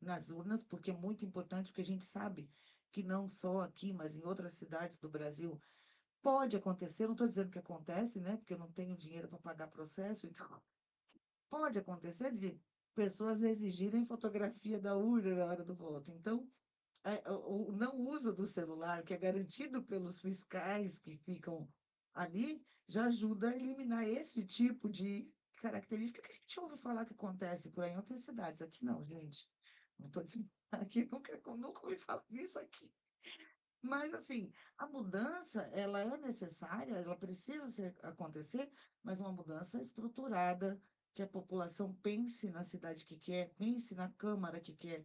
nas urnas, porque é muito importante, porque a gente sabe que não só aqui, mas em outras cidades do Brasil, pode acontecer, não estou dizendo que acontece, né? Porque eu não tenho dinheiro para pagar processo, então pode acontecer de pessoas exigirem fotografia da urna na hora do voto. Então, o não uso do celular, que é garantido pelos fiscais que ficam ali, já ajuda a eliminar esse tipo de característica que a gente ouve falar que acontece por aí em outras cidades. Aqui não, gente. Não estou dizendo aqui, nunca ouvi falar nisso aqui. Mas, assim, a mudança, ela é necessária, ela precisa acontecer, mas uma mudança estruturada, que a população pense na cidade que quer, pense na Câmara que quer.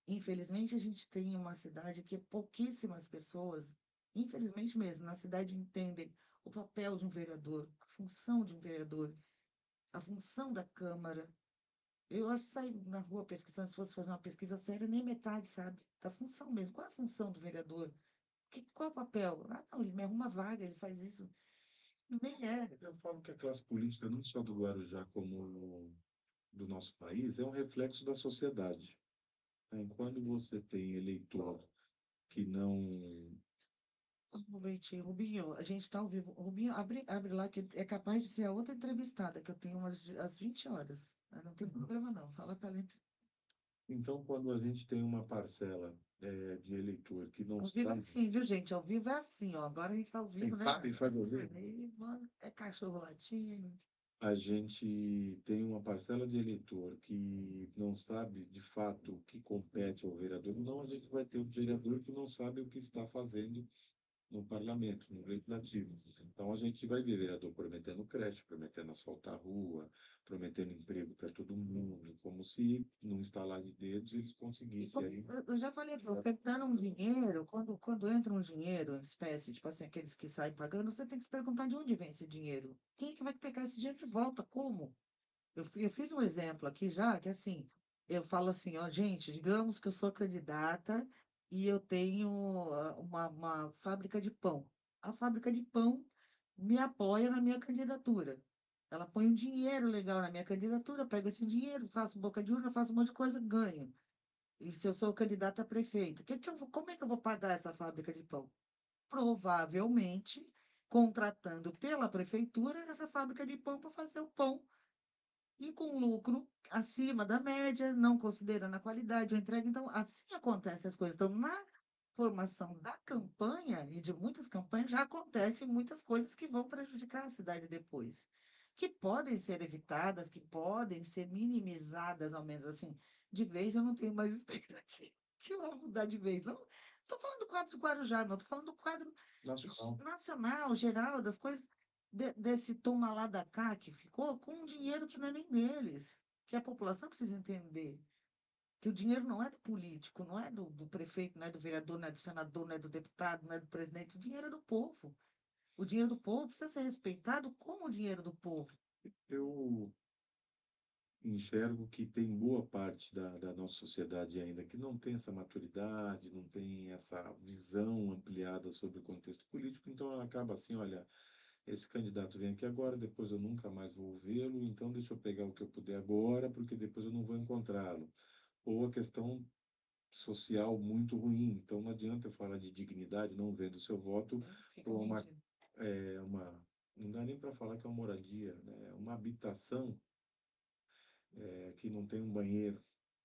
Infelizmente, a gente tem uma cidade que pouquíssimas pessoas, infelizmente mesmo, na cidade entendem o papel de um vereador, a função de um vereador, a função da Câmara. Eu acho que sair na rua pesquisando, se fosse fazer uma pesquisa séria, nem metade, sabe? Da função mesmo. Qual é a função do vereador? Qual é o papel? Ah, não, ele me arruma vaga, ele faz isso. Nem é. Eu falo que a classe política, não só do Guarujá como do nosso país, é um reflexo da sociedade, né? Quando você tem eleitor que não... Um momentinho, Rubinho, a gente está ao vivo. Rubinho, abre lá, que é capaz de ser a outra entrevistada, que eu tenho às 20 horas. Ah, não tem problema, não. Fala para ela. Então, quando a gente tem uma parcela de eleitor que não Ao vivo é sabe, assim, viu, gente? Ao vivo é assim, ó. Agora a gente está ao quem vivo, né? sabe faz ouvir, Aí, mano, é cachorro latindo. a gente tem uma parcela de eleitor que não sabe de fato o que compete ao vereador, não, a gente vai ter um vereador que não sabe o que está fazendo no parlamento, no legislativo. Então a gente vai ver vereador prometendo creche, prometendo asfaltar a rua, prometendo emprego para todo mundo, como se num estalar de dedos eles E conseguissem aí. eu já falei aqui, ofertando um dinheiro, quando entra um dinheiro, em espécie, tipo assim, aqueles que saem pagando, você tem que se perguntar de onde vem esse dinheiro. Quem é que vai pegar esse dinheiro de volta? Como? Eu fiz um exemplo aqui já, que assim, eu falo assim, ó, gente, digamos que eu sou candidata e eu tenho uma fábrica de pão. A fábrica de pão me apoia na minha candidatura. Ela põe um dinheiro legal na minha candidatura, pega esse dinheiro, faço boca de urna, faço um monte de coisa, ganho. E se eu sou candidata a prefeito, como é que eu vou pagar essa fábrica de pão? Provavelmente contratando pela prefeitura essa fábrica de pão para fazer o pão e com lucro acima da média, não considerando a qualidade ou entrega. Então, assim acontecem as coisas. Então, na formação da campanha e de muitas campanhas, já acontecem muitas coisas que vão prejudicar a cidade depois, que podem ser evitadas, que podem ser minimizadas, ao menos assim. De vez eu não tenho mais expectativa que vai mudar de vez. Não estou falando do quadro do Guarujá, não, estou falando do quadro Nacional. nacional, geral, das coisas desse toma lá da cá que ficou com um dinheiro que não é nem deles, que a população precisa entender. Que o dinheiro não é do político, não é do prefeito, não é do vereador, não é do senador, não é do deputado, não é do presidente, o dinheiro é do povo. O dinheiro do povo precisa ser respeitado como o dinheiro do povo. Eu enxergo que tem boa parte da nossa sociedade ainda que não tem essa maturidade, não tem essa visão ampliada sobre o contexto político, então ela acaba assim, olha, esse candidato vem aqui agora, depois eu nunca mais vou vê-lo, então deixa eu pegar o que eu puder agora, porque depois eu não vou encontrá-lo. Ou a questão social muito ruim, então não adianta eu falar de dignidade não vendo o seu voto Fica para uma, vendido. não dá nem para falar que é uma moradia, né? Uma habitação que não tem um banheiro.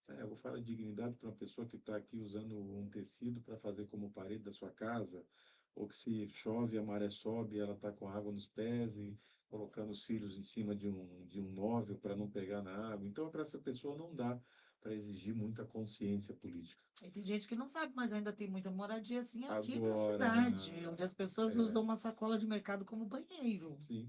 Eu vou falar de dignidade para uma pessoa que está aqui usando um tecido para fazer como parede da sua casa, ou que se chove, a maré sobe, ela está com água nos pés e colocando os filhos em cima de um móvel para não pegar na água. Então, para essa pessoa não dá para exigir muita consciência política. E tem gente que não sabe, mas ainda tem muita moradia assim aqui na Agora, cidade, onde as pessoas é, usam uma sacola de mercado como banheiro. sim.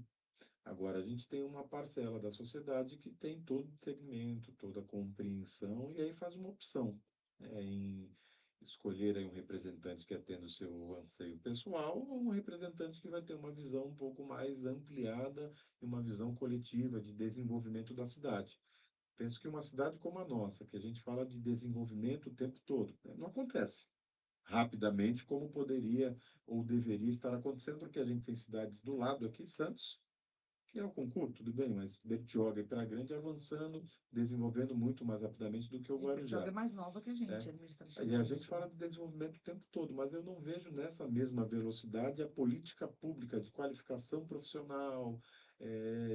Agora, a gente tem uma parcela da sociedade que tem todo o segmento, toda a compreensão, e aí faz uma opção, em escolher aí um representante que atenda o seu anseio pessoal ou um representante que vai ter uma visão um pouco mais ampliada e uma visão coletiva de desenvolvimento da cidade. Penso que uma cidade como a nossa, que a gente fala de desenvolvimento o tempo todo, né, não acontece rapidamente como poderia ou deveria estar acontecendo, porque a gente tem cidades do lado aqui, Santos, que é o concurso, tudo bem, mas Bertioga e Praia Grande avançando, desenvolvendo muito mais rapidamente do que o E Bertioga Guarujá, é mais nova que a né? gente, E a administrativamente. gente fala de desenvolvimento o tempo todo, mas eu não vejo nessa mesma velocidade a política pública de qualificação profissional,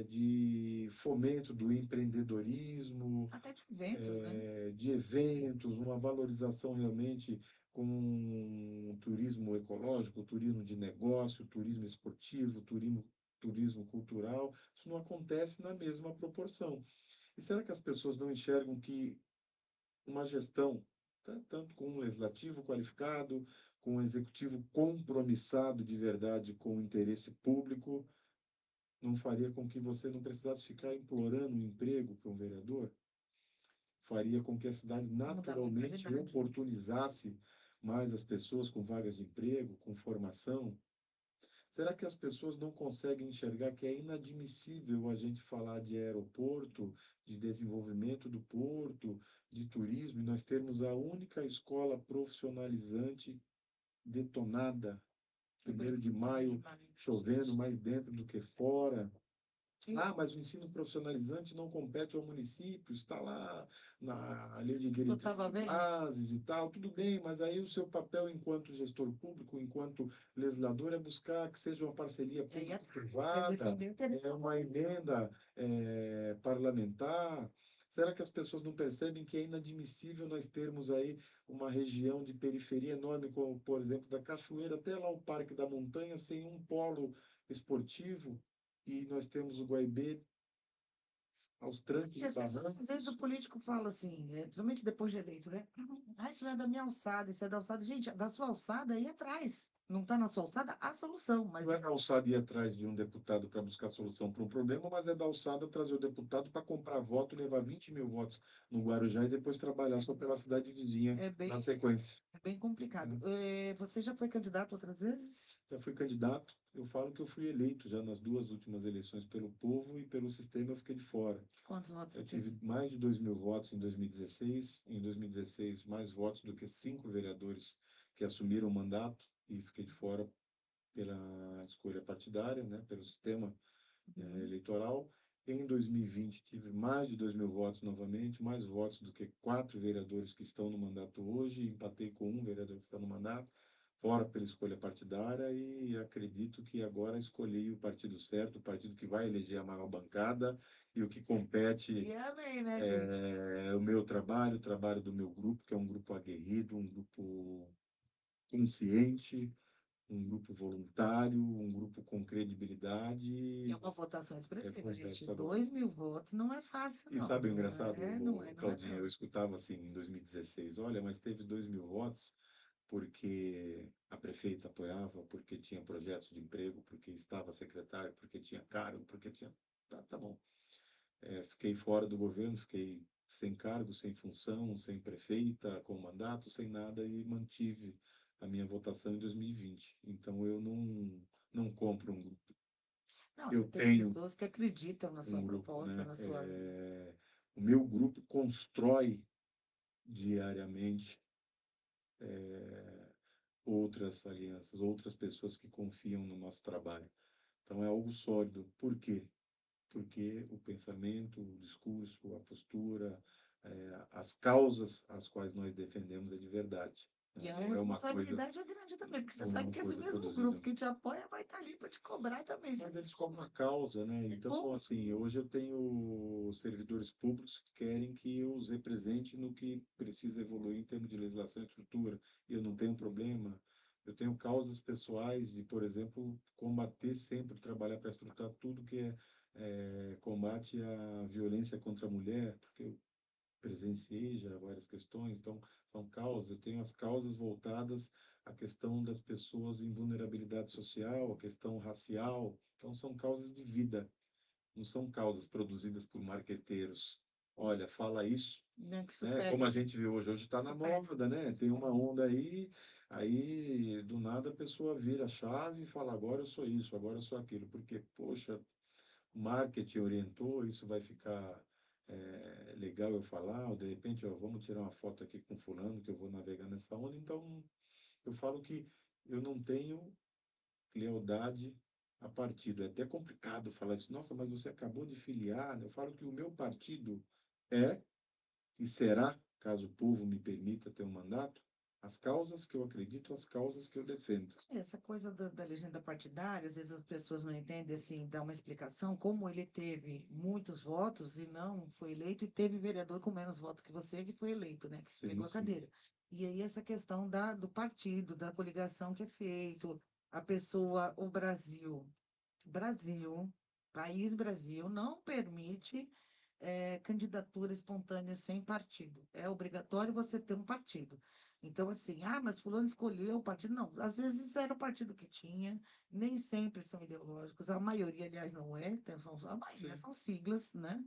de fomento do empreendedorismo, Até de eventos, né? de eventos, uma valorização realmente com um turismo ecológico, turismo de negócio, turismo esportivo, turismo cultural. Isso não acontece na mesma proporção. E será que as pessoas não enxergam que uma gestão, tanto com um legislativo qualificado, com um executivo compromissado de verdade com o interesse público, não faria com que você não precisasse ficar implorando um emprego para um vereador? Faria com que a cidade Mudar a naturalmente mentalidade. oportunizasse mais as pessoas com vagas de emprego, com formação? Será que as pessoas não conseguem enxergar que é inadmissível a gente falar de aeroporto, de desenvolvimento do porto, de turismo, e nós termos a única escola profissionalizante detonada, É 1º de maio, chovendo gente. mais dentro do que fora? E Ah, mas o ensino profissionalizante não compete ao município, está lá na lei de o que eu diretrizes estava e vendo, bases e tal, tudo bem, mas aí o seu papel enquanto gestor público, enquanto legislador, é buscar que seja uma parceria é ir atrás, é público-privada, defender o interesse é do uma povo. emenda parlamentar. Será que as pessoas não percebem que é inadmissível nós termos aí uma região de periferia enorme, como, por exemplo, da Cachoeira até lá o Parque da Montanha, sem um polo esportivo? E nós temos o Guaibê aos trancos E e as pessoas, às vezes, o barrancos. político fala assim, principalmente depois de eleito, né? Ah, isso não é da minha alçada, isso é da alçada. Gente, da sua alçada, aí atrás. Não está na sua alçada a solução, Não é mas da alçada ir atrás de um deputado para buscar solução para um problema, mas é da alçada trazer o deputado para comprar voto, levar 20 mil votos no Guarujá e depois trabalhar só pela cidade vizinha é na bem, sequência. é bem complicado. Né? Você já foi candidato outras vezes? Já fui candidato, eu falo que eu fui eleito já nas duas últimas eleições pelo povo e pelo sistema eu fiquei de fora. Quantos votos Eu você teve? tive mais de 2 mil votos em 2016. Em 2016, mais votos do que 5 vereadores que assumiram o mandato e fiquei de fora pela escolha partidária, né, pelo sistema Uhum. eleitoral. Em 2020, tive mais de 2 mil votos novamente, mais votos do que 4 vereadores que estão no mandato hoje. Empatei com um vereador que está no mandato, fora pela escolha partidária, e acredito que agora escolhi o partido certo, o partido que vai eleger a maior bancada, e o que compete E amém, né, gente? é o meu trabalho, o trabalho do meu grupo, que é um grupo aguerrido, um grupo consciente, um grupo voluntário, um grupo com E é credibilidade, uma votação expressiva, gente. compete agora. 2.000 votos não é fácil, E não. sabe o Não engraçado, é, não é, não é, Claudinha, eu não. escutava assim em 2016, olha, mas teve 2 mil votos porque a prefeita apoiava, porque tinha projetos de emprego, porque estava secretário, porque tinha cargo, porque tinha... Tá bom. Fiquei fora do governo, fiquei sem cargo, sem função, sem prefeita, com mandato, sem nada e mantive a minha votação em 2020. Então eu não compro um grupo. Não, Eu você tem tenho pessoas que acreditam na um sua grupo, proposta, né? na sua. O meu grupo constrói diariamente outras alianças, outras pessoas que confiam no nosso trabalho. Então é algo sólido. Por quê? Porque o pensamento, o discurso, a postura, as causas às quais nós defendemos é de verdade, E né? a Não é uma coisa, responsabilidade é grande também, porque você não é sabe uma que esse coisa mesmo produzida. grupo que te apoia vai estar ali para te cobrar também. Mas eles cobram a causa, né? É Então, bom, assim, hoje eu tenho servidores públicos que querem que eu os represente no que precisa evoluir em termos de legislação e estrutura. E eu não tenho problema. Eu tenho causas pessoais de, por exemplo, combater sempre, trabalhar para estruturar tudo que combate à violência contra a mulher, porque eu presenciei já várias questões, então são causas. Eu tenho as causas voltadas à questão das pessoas em vulnerabilidade social, a questão racial, então são causas de vida, não são causas produzidas por marqueteiros. Olha, fala isso, né? Que isso né? Como pega, a gente vê hoje, hoje está na isso pega. moda, né? Tem uma onda aí, aí do nada a pessoa vira a chave e fala, agora eu sou isso, agora eu sou aquilo, porque, poxa, o marketing orientou, isso vai ficar legal eu falar, ou de repente, ó, vamos tirar uma foto aqui com fulano, que eu vou navegar nessa onda. Então, eu falo que eu não tenho lealdade a partido. É até complicado falar isso. Nossa, mas você acabou de filiar, né? Eu falo que o meu partido é e será, caso o povo me permita ter um mandato, as causas que eu acredito, as causas que eu defendo. Essa coisa da legenda partidária, às vezes as pessoas não entendem, assim, dar uma explicação, como ele teve muitos votos e não foi eleito, e teve vereador com menos votos que você, que foi eleito, né? Que Sim, pegou a sim. cadeira. E aí essa questão do partido, da coligação que é feito, a pessoa, o Brasil, país Brasil, não permite candidatura espontânea sem partido. É obrigatório você ter um partido. Então, assim, mas fulano escolheu o partido. Não, às vezes era o partido que tinha, nem sempre são ideológicos, a maioria, aliás, não é, a maioria Sim. são siglas, né?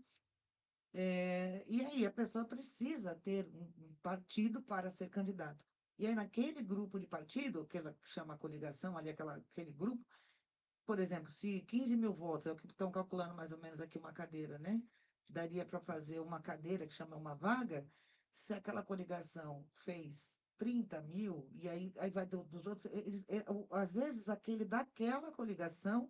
E aí a pessoa precisa ter um partido para ser candidato. E aí, naquele grupo de partido, que ela chama coligação, ali aquele grupo, por exemplo, se 15 mil votos, é o que estão calculando mais ou menos aqui uma cadeira, né? Daria para fazer uma cadeira que chama uma vaga, se aquela coligação fez 30 mil, e aí vai dos outros, às vezes aquele daquela coligação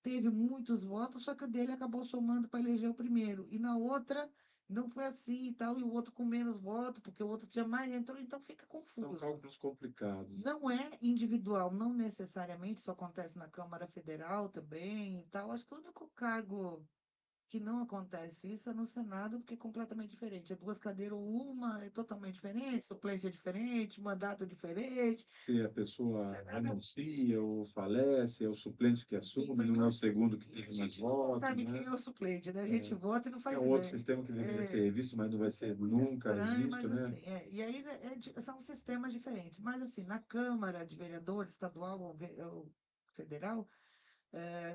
teve muitos votos, só que o dele acabou somando para eleger o primeiro, e na outra não foi assim e tal, e o outro com menos votos, porque o outro tinha mais, então fica São confuso. cálculos complicados. Não é individual, não necessariamente, isso acontece na Câmara Federal também e tal. Acho que o único cargo que não acontece isso é no Senado, porque é completamente diferente. É duas cadeiras, uma é totalmente diferente, suplência é diferente, mandato diferente. Se a pessoa Senado, renuncia ou falece, é o suplente que enfim, assume, porque não é o segundo que a teve mais gente nunca votos, sabe quem né? é o suplente, né? A gente É, vota e não é faz um outro ideia. sistema que deveria ser É, revisto, mas não vai é ser muito nunca estranho, revisto, mas né? assim, e aí né, são sistemas diferentes. Mas assim, na Câmara de Vereadores, estadual ou federal,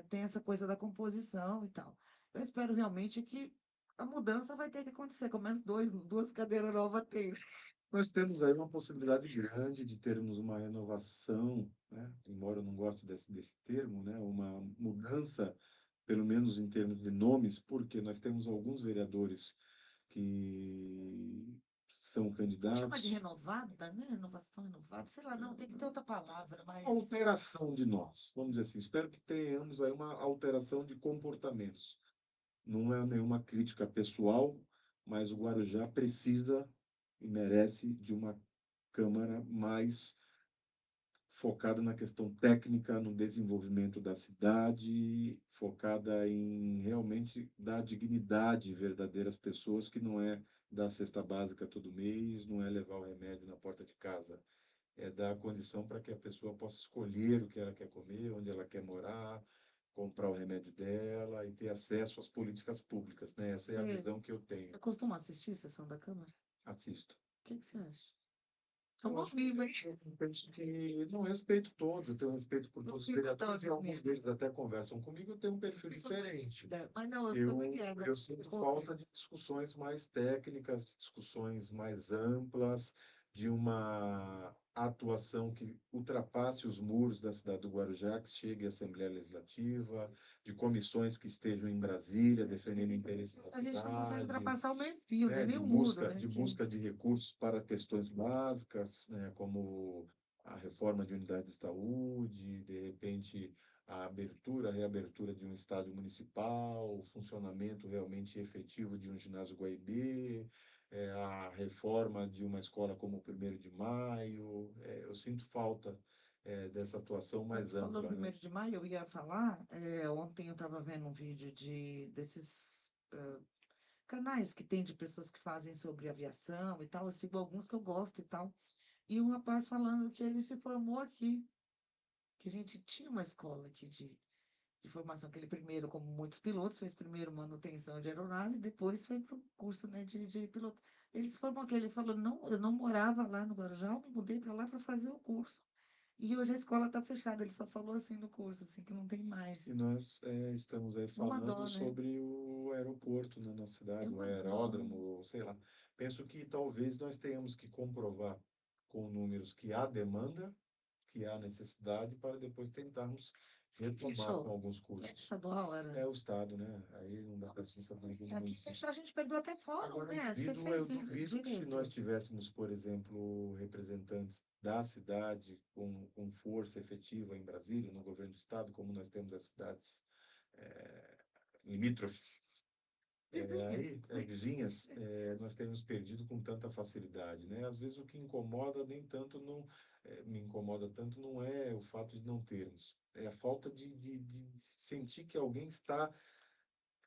tem essa coisa da composição e tal. Eu espero realmente que a mudança vai ter que acontecer, pelo menos duas cadeiras novas tem. Nós temos aí uma possibilidade grande de termos uma renovação, né? Embora eu não goste desse termo, né? Uma mudança, pelo menos em termos de nomes, porque nós temos alguns vereadores que são Vamos chamar de candidatos. renovada, né? Renovação renovada, sei lá, não, tem que ter outra palavra, mas Alteração de nós, vamos dizer assim. Espero que tenhamos aí uma alteração de comportamentos. Não é nenhuma crítica pessoal, mas o Guarujá precisa e merece de uma Câmara mais focada na questão técnica, no desenvolvimento da cidade, focada em realmente dar dignidade verdadeira às pessoas, que não é dar a cesta básica todo mês, não é levar o remédio na porta de casa, é dar a condição para que a pessoa possa escolher o que ela quer comer, onde ela quer morar, comprar o remédio dela e ter acesso às políticas públicas, né? Essa é a você, visão que eu tenho. você costuma assistir a sessão da Câmara? Assisto. O que você acha? Eu Estamos ao acho que vivo, hein? eu penso que não respeito todos, eu tenho respeito por Não todos os fico tão vereadores e alguns comigo. deles até conversam comigo, eu tenho um perfil Fico diferente. Mas não, eu estou Eu, guiada. eu sinto falta de discussões mais técnicas, de discussões mais amplas, de uma atuação que ultrapasse os muros da cidade do Guarujá, que chegue à Assembleia Legislativa, de comissões que estejam em Brasília defendendo interesses da A gente não consegue cidade, ultrapassar o meio-fio, né? né, Nem o muro, né? de busca de recursos para questões básicas, né, como a reforma de unidades de saúde, de repente a reabertura de um estádio municipal, o funcionamento realmente efetivo de um ginásio Guaibê, a reforma de uma escola como o 1º de Maio. Eu sinto falta dessa atuação Quando mais tu falou ampla, né? 1º de maio, eu ia falar, ontem eu estava vendo um vídeo desses canais que tem de pessoas que fazem sobre aviação e tal, eu sigo alguns que eu gosto e tal, e um rapaz falando que ele se formou aqui, que a gente tinha uma escola aqui de formação, que ele primeiro, como muitos pilotos, fez primeiro manutenção de aeronaves, depois foi para o curso, né, de piloto. Ele se formou aqui, ele falou, não, eu não morava lá no Guarujá, eu me mudei para lá para fazer o curso. E hoje a escola está fechada, ele só falou assim no curso, assim, que não tem mais. E nós estamos aí Uma falando dó, né? sobre o aeroporto na nossa É cidade, o uma dó. aeródromo, sei lá. Penso que talvez nós tenhamos que comprovar com números que há demanda, que há necessidade, para depois tentarmos Sim, retomar com fechou. alguns É cursos. estadual, era. É o Estado, né? Aí não dá para se estabelecer no Aqui município. fechou, a gente perdeu até fórum, Agora, né? Você eu fez duvido que se nós direito. tivéssemos, por exemplo, representantes da cidade com força efetiva em Brasília, no governo do estado, como nós temos as cidades eh, limítrofes, Vizinhos. vizinhas, nós temos perdido com tanta facilidade, né? Às vezes o que incomoda nem tanto não me incomoda tanto não é o fato de não termos, é a falta de sentir que alguém está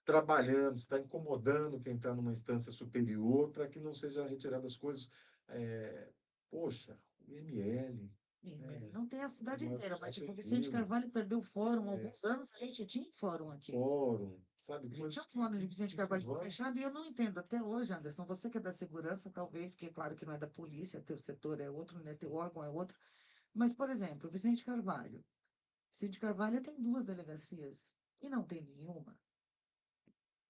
trabalhando, está incomodando quem está numa instância superior para que não seja retirada as coisas. É, poxa, o ML, Ele né, não tem a o cidade inteira, Marcos mas Alto tipo, Vicente Hermilo, Carvalho perdeu o fórum. Há é, alguns anos a gente tinha fórum aqui. fórum, sabe, A gente tinha coisas um fórum de Vicente que se Carvalho vão. fechado e eu não entendo até hoje, Anderson. Você que é da segurança, talvez, que é claro que não é da polícia, teu setor é outro, né? Teu órgão é outro. Mas, por exemplo, Vicente Carvalho. Vicente Carvalho tem duas delegacias e não tem nenhuma.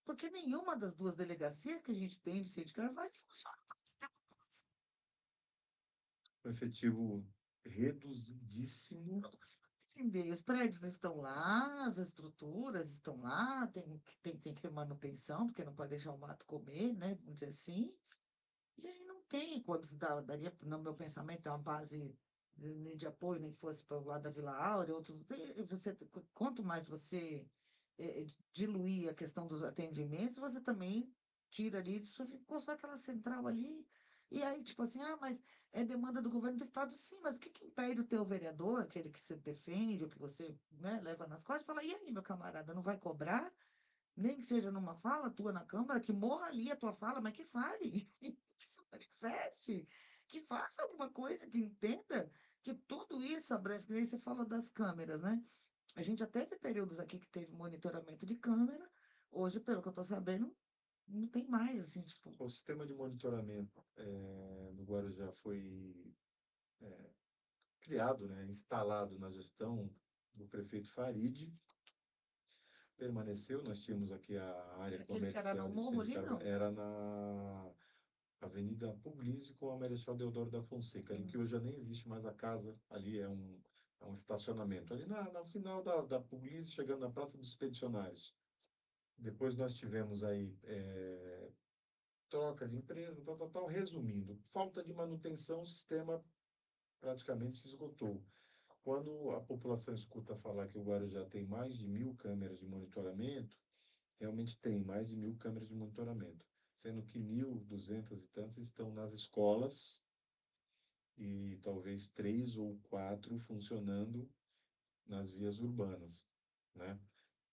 Porque nenhuma das duas delegacias que a gente tem em Vicente Carvalho funciona. Um efetivo reduzidíssimo. Entender. Os prédios estão lá, as estruturas estão lá, tem que ter manutenção, porque não pode deixar o mato comer, né? Vamos dizer assim. E aí não tem, quando se daria, no meu pensamento, é uma base de apoio, nem que fosse para o lado da Vila Áurea, outro, você, quanto mais você diluir a questão dos atendimentos, você também tira ali, só ficou só aquela central ali, e aí, tipo assim, ah, mas é demanda do governo do estado, sim, mas o que que impede o teu vereador, aquele que você defende, ou que você, né, leva nas costas, fala, e aí, meu camarada, não vai cobrar? Nem que seja numa fala tua na Câmara, que morra ali a tua fala, mas que fale, que se manifeste, que faça alguma coisa, que entenda que tudo isso abrange, que nem você falou das câmeras, né? A gente já teve períodos aqui que teve monitoramento de câmera, hoje, pelo que eu estou sabendo, não tem mais, assim, tipo, O sistema de monitoramento do Guarujá foi criado, né, instalado na gestão do prefeito Farid, permaneceu. Nós tínhamos aqui a área aquele que era no comercial de morro Vicente ali, Carvalho, não. era na Avenida Puglisi com a Marechal Deodoro da Fonseca, ali Hum. que hoje já nem existe mais a casa, ali é um estacionamento. Ali no final da Puglisi, chegando na Praça dos Expedicionários. Depois nós tivemos aí troca de empresa, tal, tal, tal. Resumindo, falta de manutenção, o sistema praticamente se esgotou. Quando a população escuta falar que o Guarujá tem mais de 1.000 câmeras de monitoramento, realmente tem mais de 1.000 câmeras de monitoramento, sendo que 1.200 e tantas estão nas escolas e talvez 3 ou 4 funcionando nas vias urbanas, né?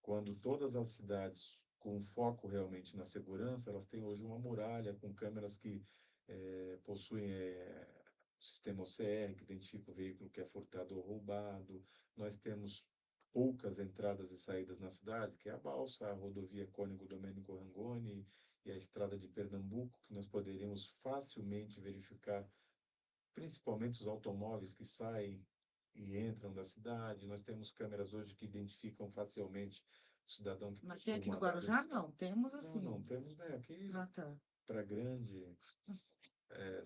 Quando todas as cidades com foco realmente na segurança, elas têm hoje uma muralha com câmeras que possuem o sistema OCR, que identifica o veículo que é furtado ou roubado. Nós temos poucas entradas e saídas na cidade, que é a Balsa, a rodovia Cônego Domênico Rangoni e a estrada de Pernambuco, que nós poderíamos facilmente verificar, principalmente os automóveis que saem e entram da cidade. Nós temos câmeras hoje que identificam facilmente o cidadão que Mas tem possui aqui no uma Guarujá? bagunça. Não, temos Não, não, assim. temos, né, aqui Ah, tá. para Grande, Temos.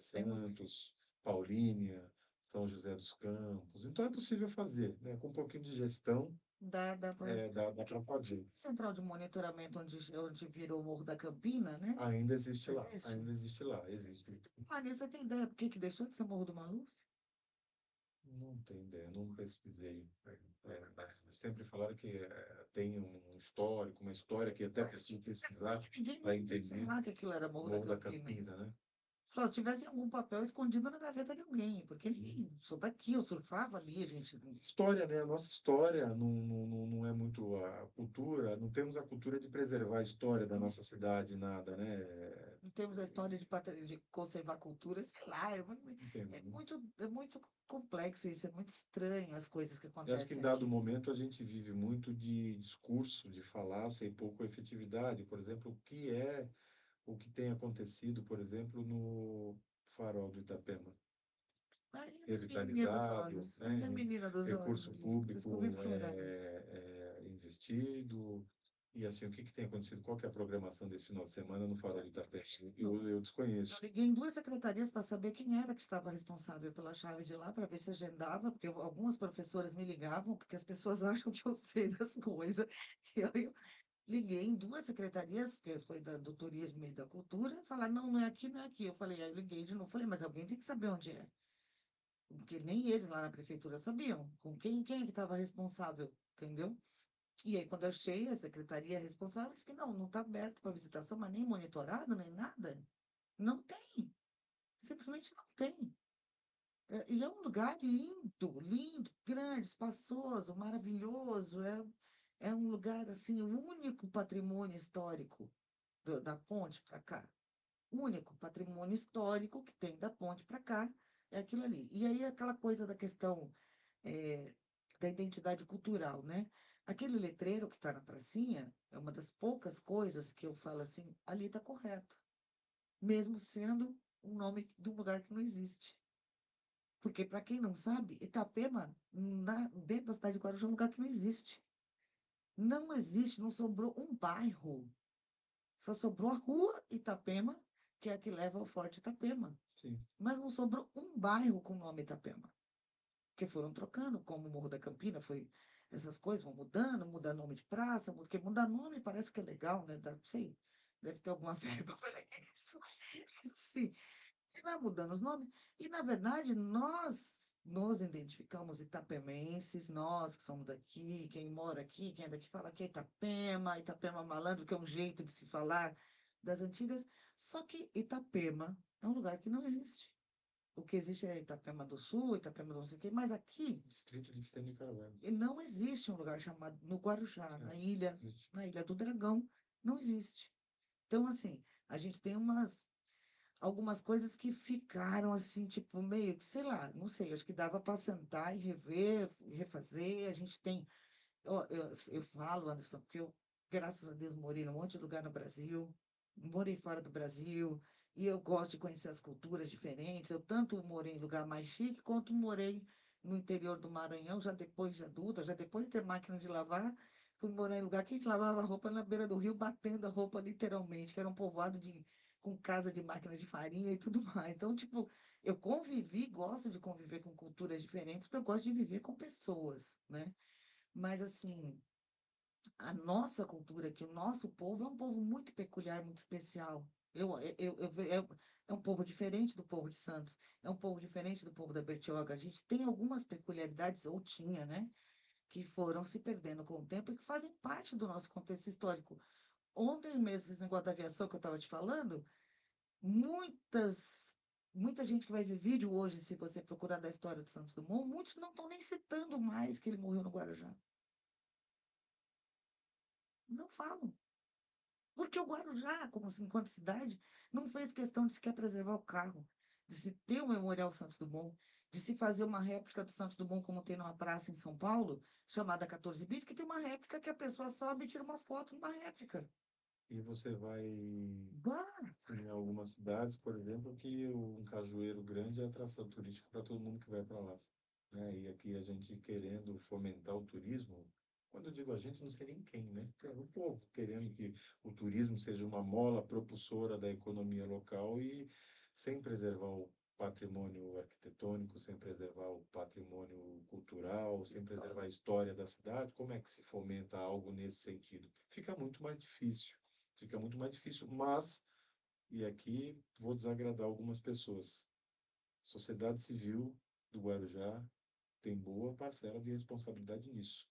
Santos, Paulínia. São José dos Campos. Então é possível fazer, né? Com um pouquinho de gestão, Dá para. dá para fazer. Central de monitoramento onde virou o Morro da Campina, né? Ainda existe lá, Existe. ainda existe lá, existe. Ah, nisso você tem ideia por que que deixou de ser Morro do Maluf? Não tenho ideia, não pesquisei. Mas sempre falaram que tem um histórico, uma história que até preciso pesquisar Ninguém para nunca ouviu entender. falar que aquilo era Morro da Morro da Campina. Campina, né? Só se tivesse algum papel escondido na gaveta de alguém, porque ninguém, sou daqui, eu surfava ali, gente. História, né? A nossa história não é muito a cultura, não temos a cultura de preservar a história da nossa cidade, nada, né? Não temos a história de conservar a cultura, sei lá, Entendo. é muito complexo isso, é muito estranho as coisas que Eu acho que em acontecem dado aqui. momento a gente vive muito de discurso, de falácia e pouco efetividade. Por exemplo, o que tem acontecido, por exemplo, no Farol do Itapema? Aí, menininha dos Revitalizado, olhos, a né? minha menina dos olhos, Recurso por isso que eu vi público chorando. investido. E assim, o que que tem acontecido? Qual que é a programação desse final de semana no Farol do Itapema? Eu Eu desconheço. liguei em duas secretarias para saber quem era que estava responsável pela chave de lá, para ver se agendava, porque algumas professoras me ligavam, porque as pessoas acham que eu sei das coisas. E aí eu liguei em duas secretarias, que foi do Turismo e da Cultura, e falaram, não, não é aqui, não é aqui. Eu falei, aí eu liguei de novo, falei, mas alguém tem que saber onde é. Porque nem eles lá na prefeitura sabiam com quem é que estava responsável, entendeu? E aí, quando eu achei a secretaria responsável, disse que não está aberto para visitação, mas nem monitorado, nem nada. Não tem, simplesmente não tem. E é um lugar lindo, lindo, grande, espaçoso, maravilhoso. É um lugar, assim, o único patrimônio histórico da ponte para cá. O único patrimônio histórico que tem da ponte para cá é aquilo ali. E aí, aquela coisa da questão eh, da identidade cultural, né? Aquele letreiro que está na pracinha é uma das poucas coisas que eu falo assim, ali está correto, mesmo sendo um nome de um lugar que não existe. Porque, para quem não sabe, Itapema, dentro da cidade de Guarujá, é um lugar que não existe. Não existe, não sobrou um bairro. Só sobrou a rua Itapema, que é a que leva ao Forte Itapema. Sim. Mas não sobrou um bairro com o nome Itapema. Que foram trocando, como o Morro da Campina, foi essas coisas vão mudando, muda nome de praça, porque mudar nome parece que é legal, né? Sei, deve ter alguma verba para isso. Sim, e vai mudando os nomes. E, na verdade, nós nos identificamos itapemenses, nós que somos daqui, quem mora aqui, quem é daqui fala que é Itapema, Itapema malandro, que é um jeito de se falar das antigas. Só que Itapema é um lugar que não existe. O que existe é Itapema do Sul, Itapema do não sei o quê, mas aqui Distrito de Vicente de Carvalho. não existe um lugar chamado no Guarujá, É, existe. na Ilha do Dragão, não existe. Então, assim, a gente tem algumas coisas que ficaram assim, tipo, meio que, sei lá, não sei, acho que dava para sentar e rever, e refazer. A gente tem, eu falo, Anderson, porque eu, graças a Deus, morei num monte de lugar no Brasil, morei fora do Brasil, e eu gosto de conhecer as culturas diferentes. Eu tanto morei em lugar mais chique, quanto morei no interior do Maranhão, já depois de adulta, já depois de ter máquina de lavar. Fui morar em lugar que a gente lavava roupa na beira do rio, batendo a roupa literalmente, que era um povoado com casa de máquina de farinha e tudo mais. Então, tipo, eu convivi, gosto de conviver com culturas diferentes, porque eu gosto de viver com pessoas, né? Mas, assim, a nossa cultura aqui, o nosso povo é um povo muito peculiar, muito especial. É um povo diferente do povo de Santos, é um povo diferente do povo da Bertioga. A gente tem algumas peculiaridades, ou tinha, né? Que foram se perdendo com o tempo e que fazem parte do nosso contexto histórico. Ontem mesmo, esse negócio da aviação que eu estava te falando, muitas, muita gente que vai ver vídeo hoje, se você procurar da história do Santos Dumont, muitos não estão nem citando mais que ele morreu no Guarujá. Não falam. Porque o Guarujá, como assim, enquanto cidade, não fez questão de sequer preservar o carro, de se ter um memorial Santos Dumont, de se fazer uma réplica do Santos Dumont, como tem numa praça em São Paulo, chamada 14 Bis, que tem uma réplica que a pessoa sobe e tira uma foto numa réplica. E você vai Bah! em algumas cidades, por exemplo, que um cajueiro grande é atração turística para todo mundo que vai para lá, né? E aqui a gente querendo fomentar o turismo, quando eu digo a gente, não sei nem quem, né? É o povo querendo que o turismo seja uma mola propulsora da economia local e sem preservar o patrimônio arquitetônico, sem preservar o patrimônio cultural, sem preservar a história da cidade, como é que se fomenta algo nesse sentido? Fica muito mais difícil, mas, e aqui vou desagradar algumas pessoas, a sociedade civil do Guarujá tem boa parcela de responsabilidade nisso.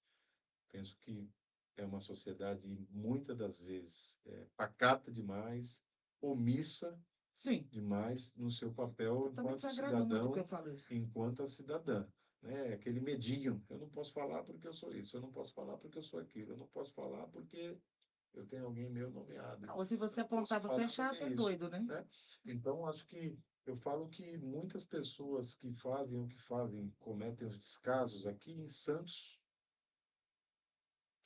Penso que é uma sociedade, muitas das vezes, pacata demais, omissa Sim, demais no seu papel também enquanto desagrada muito que eu cidadão, falo isso. enquanto a cidadã. Né? Aquele medinho. Eu não posso falar porque eu sou isso, eu não posso falar porque eu sou aquilo, eu não posso falar porque eu tenho alguém meu nomeado, Não, ou se eu você não posso apontar, você é falar porque chato, é é isso. doido, né? Né? Então, acho que eu falo que muitas pessoas que fazem o que fazem cometem os descasos aqui em Santos.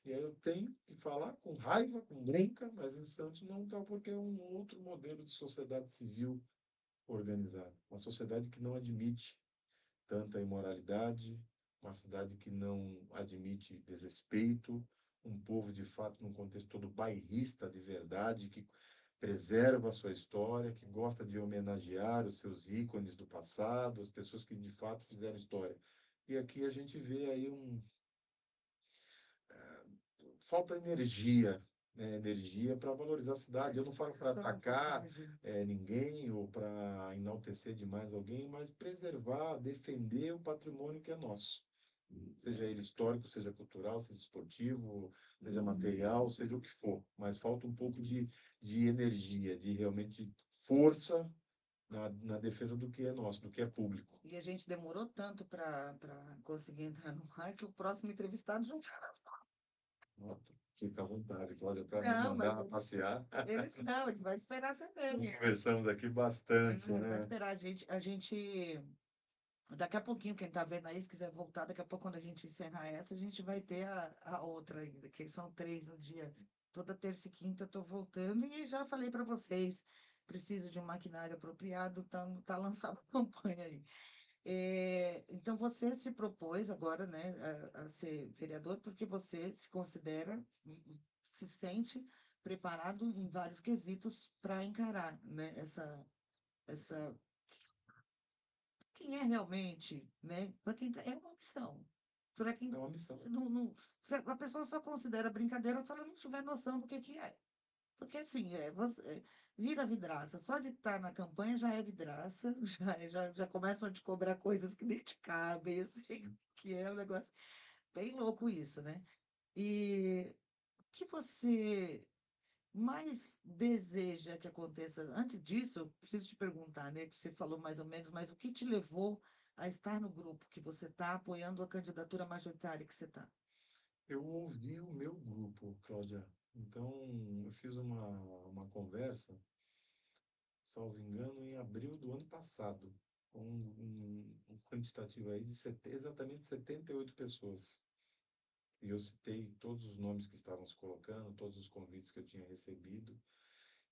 E aí eu tenho que falar com raiva, com bronca, mas em Santos não está, porque é um outro modelo de sociedade civil organizada. Uma sociedade que não admite tanta imoralidade, uma cidade que não admite desrespeito, um povo de fato num contexto todo bairrista de verdade, que preserva a sua história, que gosta de homenagear os seus ícones do passado, as pessoas que de fato fizeram história. E aqui a gente vê aí falta energia, né? Energia para valorizar a cidade. Eu não falo para Só atacar vontade. ninguém ou para enaltecer demais alguém, mas preservar, defender o patrimônio que é nosso. Seja ele histórico, seja cultural, seja esportivo, seja material, seja o que for. Mas falta um pouco de energia, de realmente força na defesa do que é nosso, do que é público. E a gente demorou tanto para conseguir entrar no ar que o próximo entrevistado já está. Pronto. Fica à vontade, Cláudia, para me Não, mas mandar passear. eles não, ele vai esperar também. Conversamos aqui bastante, É, vai né? esperar a gente. Daqui a pouquinho, quem está vendo aí, se quiser voltar, daqui a pouco, quando a gente encerrar essa, a gente vai ter a outra ainda, que são três no dia. Toda terça e quinta estou voltando e já falei para vocês, preciso de um maquinário apropriado, tá lançada a campanha aí. Então, você se propôs agora, né, a ser vereador porque você se considera, se sente preparado em vários quesitos para encarar, né, essa quem é realmente, né? Para quem é uma missão. Para É quem uma missão. não, a pessoa só considera brincadeira se ela não tiver noção do que é. Porque assim, vira vidraça. Só de estar na campanha já é vidraça, já começam a te cobrar coisas que nem te cabem. Eu sei que é um negócio bem louco isso, né? E o que você mais deseja que aconteça? Antes disso, eu preciso te perguntar, né? Que você falou mais ou menos, mas o que te levou a estar no grupo que você está apoiando a candidatura majoritária que você está? Eu ouvi o meu grupo, Cláudia. Então, eu fiz uma conversa, salvo engano, em abril do ano passado, com um quantitativo aí de exatamente 78 pessoas. E eu citei todos os nomes que estavam se colocando, todos os convites que eu tinha recebido.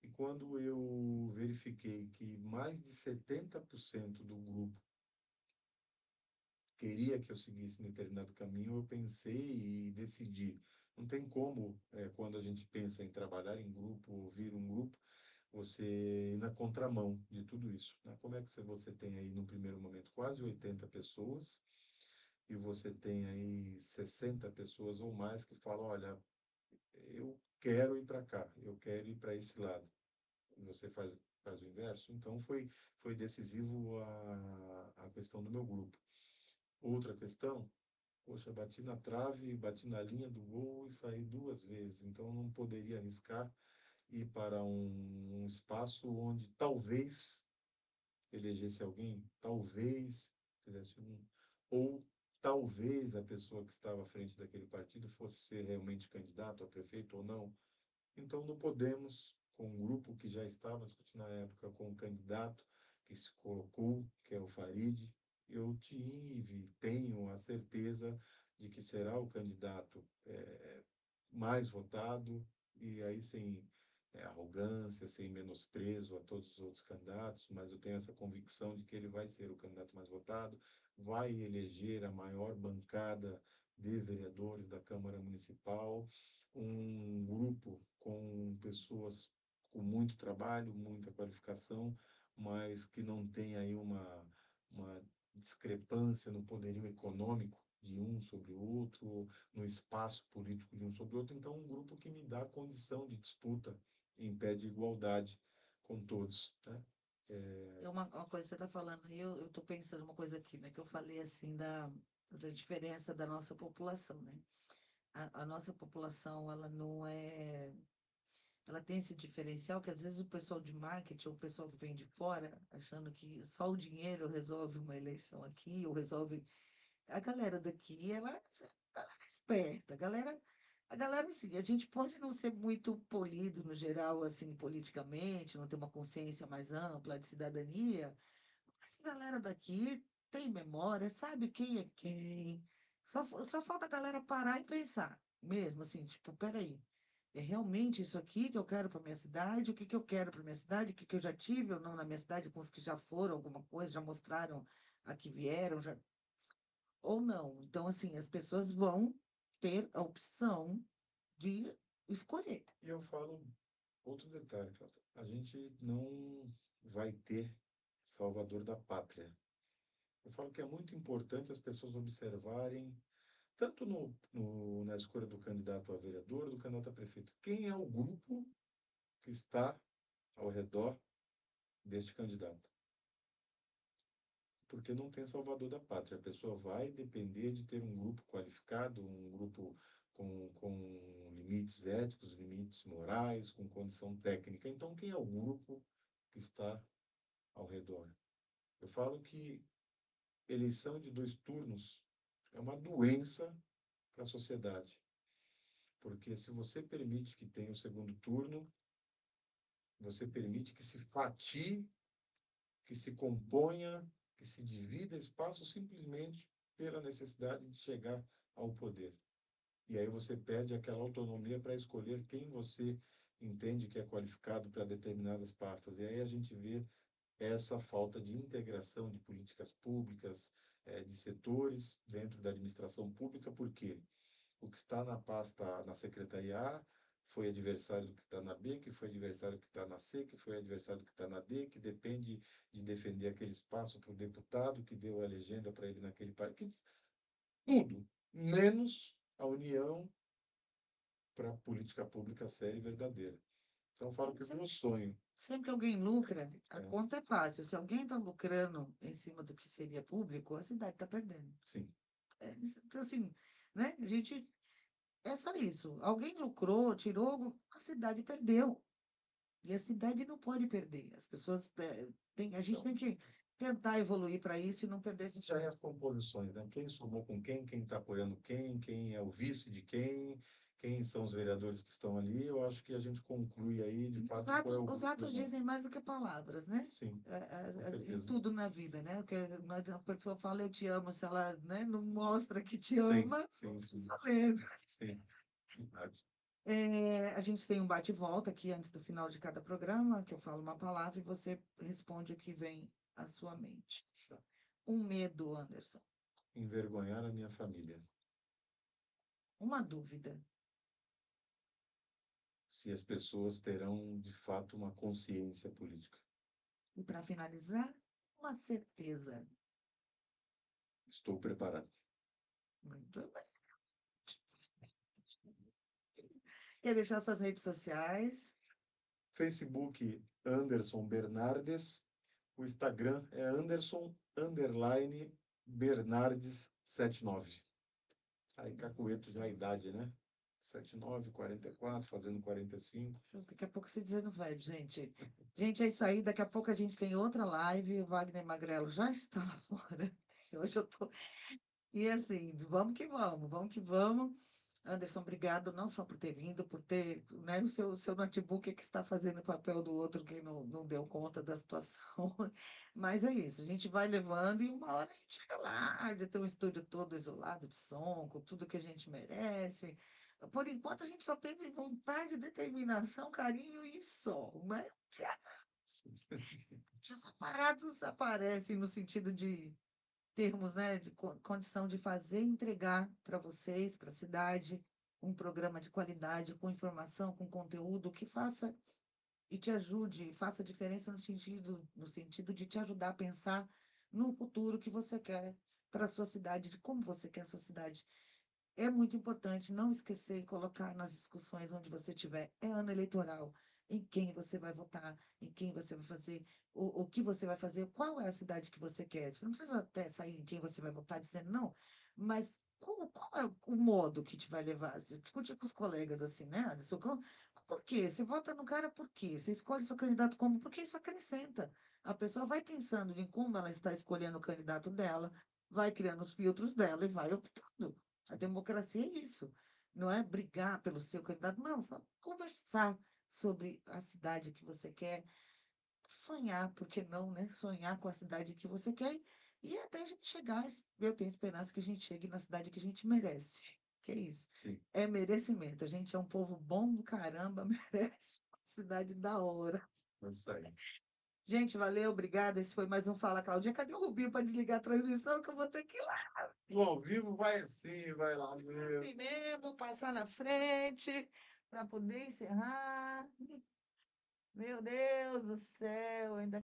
E quando eu verifiquei que mais de 70% do grupo queria que eu seguisse em determinado caminho, eu pensei e decidi. Não tem como, quando a gente pensa em trabalhar em grupo, ouvir um grupo, você ir na contramão de tudo isso. Né? Como é que você tem aí, no primeiro momento, quase 80 pessoas, e você tem aí 60 pessoas ou mais que falam, olha, eu quero ir para cá, eu quero ir para esse lado. Você faz o inverso. Então, foi decisivo a questão do meu grupo. Outra questão, poxa, bati na trave, bati na linha do gol e saí duas vezes. Então, não poderia arriscar ir para um espaço onde talvez elegesse alguém, talvez fizesse ou talvez a pessoa que estava à frente daquele partido fosse ser realmente candidato a prefeito ou não. Então, não podemos, com um grupo que já estava discutindo na época, com um candidato que se colocou, que é o Farid, eu tenho a certeza de que será o candidato mais votado, e aí sem arrogância, sem menosprezo a todos os outros candidatos, mas eu tenho essa convicção de que ele vai ser o candidato mais votado, vai eleger a maior bancada de vereadores da Câmara Municipal, um grupo com pessoas com muito trabalho, muita qualificação, mas que não tem aí uma discrepância no poderio econômico de um sobre o outro, no espaço político de um sobre o outro. Então, um grupo que me dá condição de disputa em pé de igualdade com todos, né? É uma coisa que você está falando aí, eu estou pensando uma coisa aqui, né? Que eu falei assim da diferença da nossa população, né? A nossa população, ela não é. Ela tem esse diferencial que às vezes o pessoal de marketing, ou o pessoal que vem de fora, achando que só o dinheiro resolve uma eleição aqui, ou resolve. A galera daqui, ela é esperta. A galera, assim, a gente pode não ser muito polido no geral, assim, politicamente, não ter uma consciência mais ampla de cidadania, mas a galera daqui tem memória, sabe quem é quem. Só falta a galera parar e pensar, mesmo assim, tipo, peraí, é realmente isso aqui que eu quero para minha cidade? O que que eu quero para minha cidade? O que que eu já tive ou não na minha cidade com os que já foram alguma coisa, já mostraram a que vieram, já ou não. Então, assim, as pessoas vão ter a opção de escolher. E eu falo outro detalhe, Cláudio. A gente não vai ter salvador da pátria. Eu falo que é muito importante as pessoas observarem, tanto na escolha do candidato a vereador, do candidato a prefeito, quem é o grupo que está ao redor deste candidato. Porque não tem salvador da pátria. A pessoa vai depender de ter um grupo qualificado, um grupo com limites éticos, limites morais, com condição técnica. Então, quem é o grupo que está ao redor? Eu falo que eleição de 2 turnos é uma doença para a sociedade. Porque se você permite que tenha o segundo turno, você permite que se fatie, que se componha, que se divida espaço simplesmente pela necessidade de chegar ao poder. E aí você perde aquela autonomia para escolher quem você entende que é qualificado para determinadas pastas. E aí a gente vê essa falta de integração de políticas públicas, de setores dentro da administração pública, porque o que está na pasta, na secretaria A, foi adversário do que está na B, que foi adversário do que está na C, que foi adversário do que está na D, que depende de defender aquele espaço para o deputado que deu a legenda para ele naquele partido. Tudo, menos a união para a política pública séria e verdadeira. Então, eu falo que o meu sonho Sempre que alguém lucra, a é, conta é fácil. Se alguém está lucrando em cima do que seria público, a cidade está perdendo. sim, Então, assim, né? A gente. É só isso. Alguém lucrou, tirou, a cidade perdeu. E a cidade não pode perder. As pessoas a gente então, tem que tentar evoluir para isso e não perder esse já é chance. as composições, né? Quem somou com quem está apoiando quem é o vice de quem são os vereadores que estão ali. Eu acho que a gente conclui aí, de Os fato, qual é atos, o os grupo atos legal. dizem mais do que palavras, né? Sim, com Em certeza. tudo na vida, né? Porque a pessoa fala eu te amo, se ela, né, não mostra que te Sim, ama, sim, sim, tá valendo. sim. Verdade. A gente tem um bate-volta aqui antes do final de cada programa, que eu falo uma palavra e você responde o que vem à sua mente. Um medo, Anderson. Envergonhar a minha família. Uma dúvida. Se as pessoas terão, de fato, uma consciência política. E para finalizar, uma certeza. Estou preparado. Muito bem. Quer deixar suas redes sociais? Facebook, Anderson Bernardes. O Instagram é Anderson_Bernardes79. Aí, cacueto já a idade, né? 79, 44, fazendo 45. Daqui a pouco você dizendo velho, gente. Gente, é isso aí. Daqui a pouco a gente tem outra live. O Wagner Magrelo já está lá fora. Hoje eu tô. E assim, vamos que vamos, vamos que vamos. Anderson, obrigado não só por ter vindo, por ter, né, o seu notebook é que está fazendo o papel do outro que não deu conta da situação. Mas é isso, a gente vai levando e uma hora a gente chega lá, de ter um estúdio todo isolado de som, com tudo que a gente merece. Por enquanto, a gente só teve vontade, determinação, carinho e só. Mas os aparatos aparecem no sentido de termos, né, de condição de fazer e entregar para vocês, para a cidade, um programa de qualidade, com informação, com conteúdo, que faça e te ajude, faça diferença no sentido de te ajudar a pensar no futuro que você quer para a sua cidade, de como você quer a sua cidade. É muito importante não esquecer e colocar nas discussões onde você estiver. É ano eleitoral. Em quem você vai votar, em quem você vai fazer, o que você vai fazer, qual é a cidade que você quer. Você não precisa até sair em quem você vai votar dizendo não, mas qual é o modo que te vai levar? Você discute com os colegas assim, né, Alisson? Por quê? Você vota no cara por quê? Você escolhe seu candidato como? Porque isso acrescenta. A pessoa vai pensando em como ela está escolhendo o candidato dela, vai criando os filtros dela e vai optando. A democracia é isso. Não é brigar pelo seu candidato, não. Conversar sobre a cidade que você quer, sonhar, por que não, né? Sonhar com a cidade que você quer e até a gente chegar. Eu tenho esperança que a gente chegue na cidade que a gente merece. Que é isso. Sim, É merecimento. A gente é um povo bom do caramba, merece uma cidade da hora. é isso aí. Gente, valeu, obrigada. Esse foi mais um Fala Claudinha. Cadê o Rubinho para desligar a transmissão? Que eu vou ter que ir lá. O ao vivo vai assim, vai lá mesmo. Assim mesmo, passar na frente para poder encerrar. Meu Deus do céu, ainda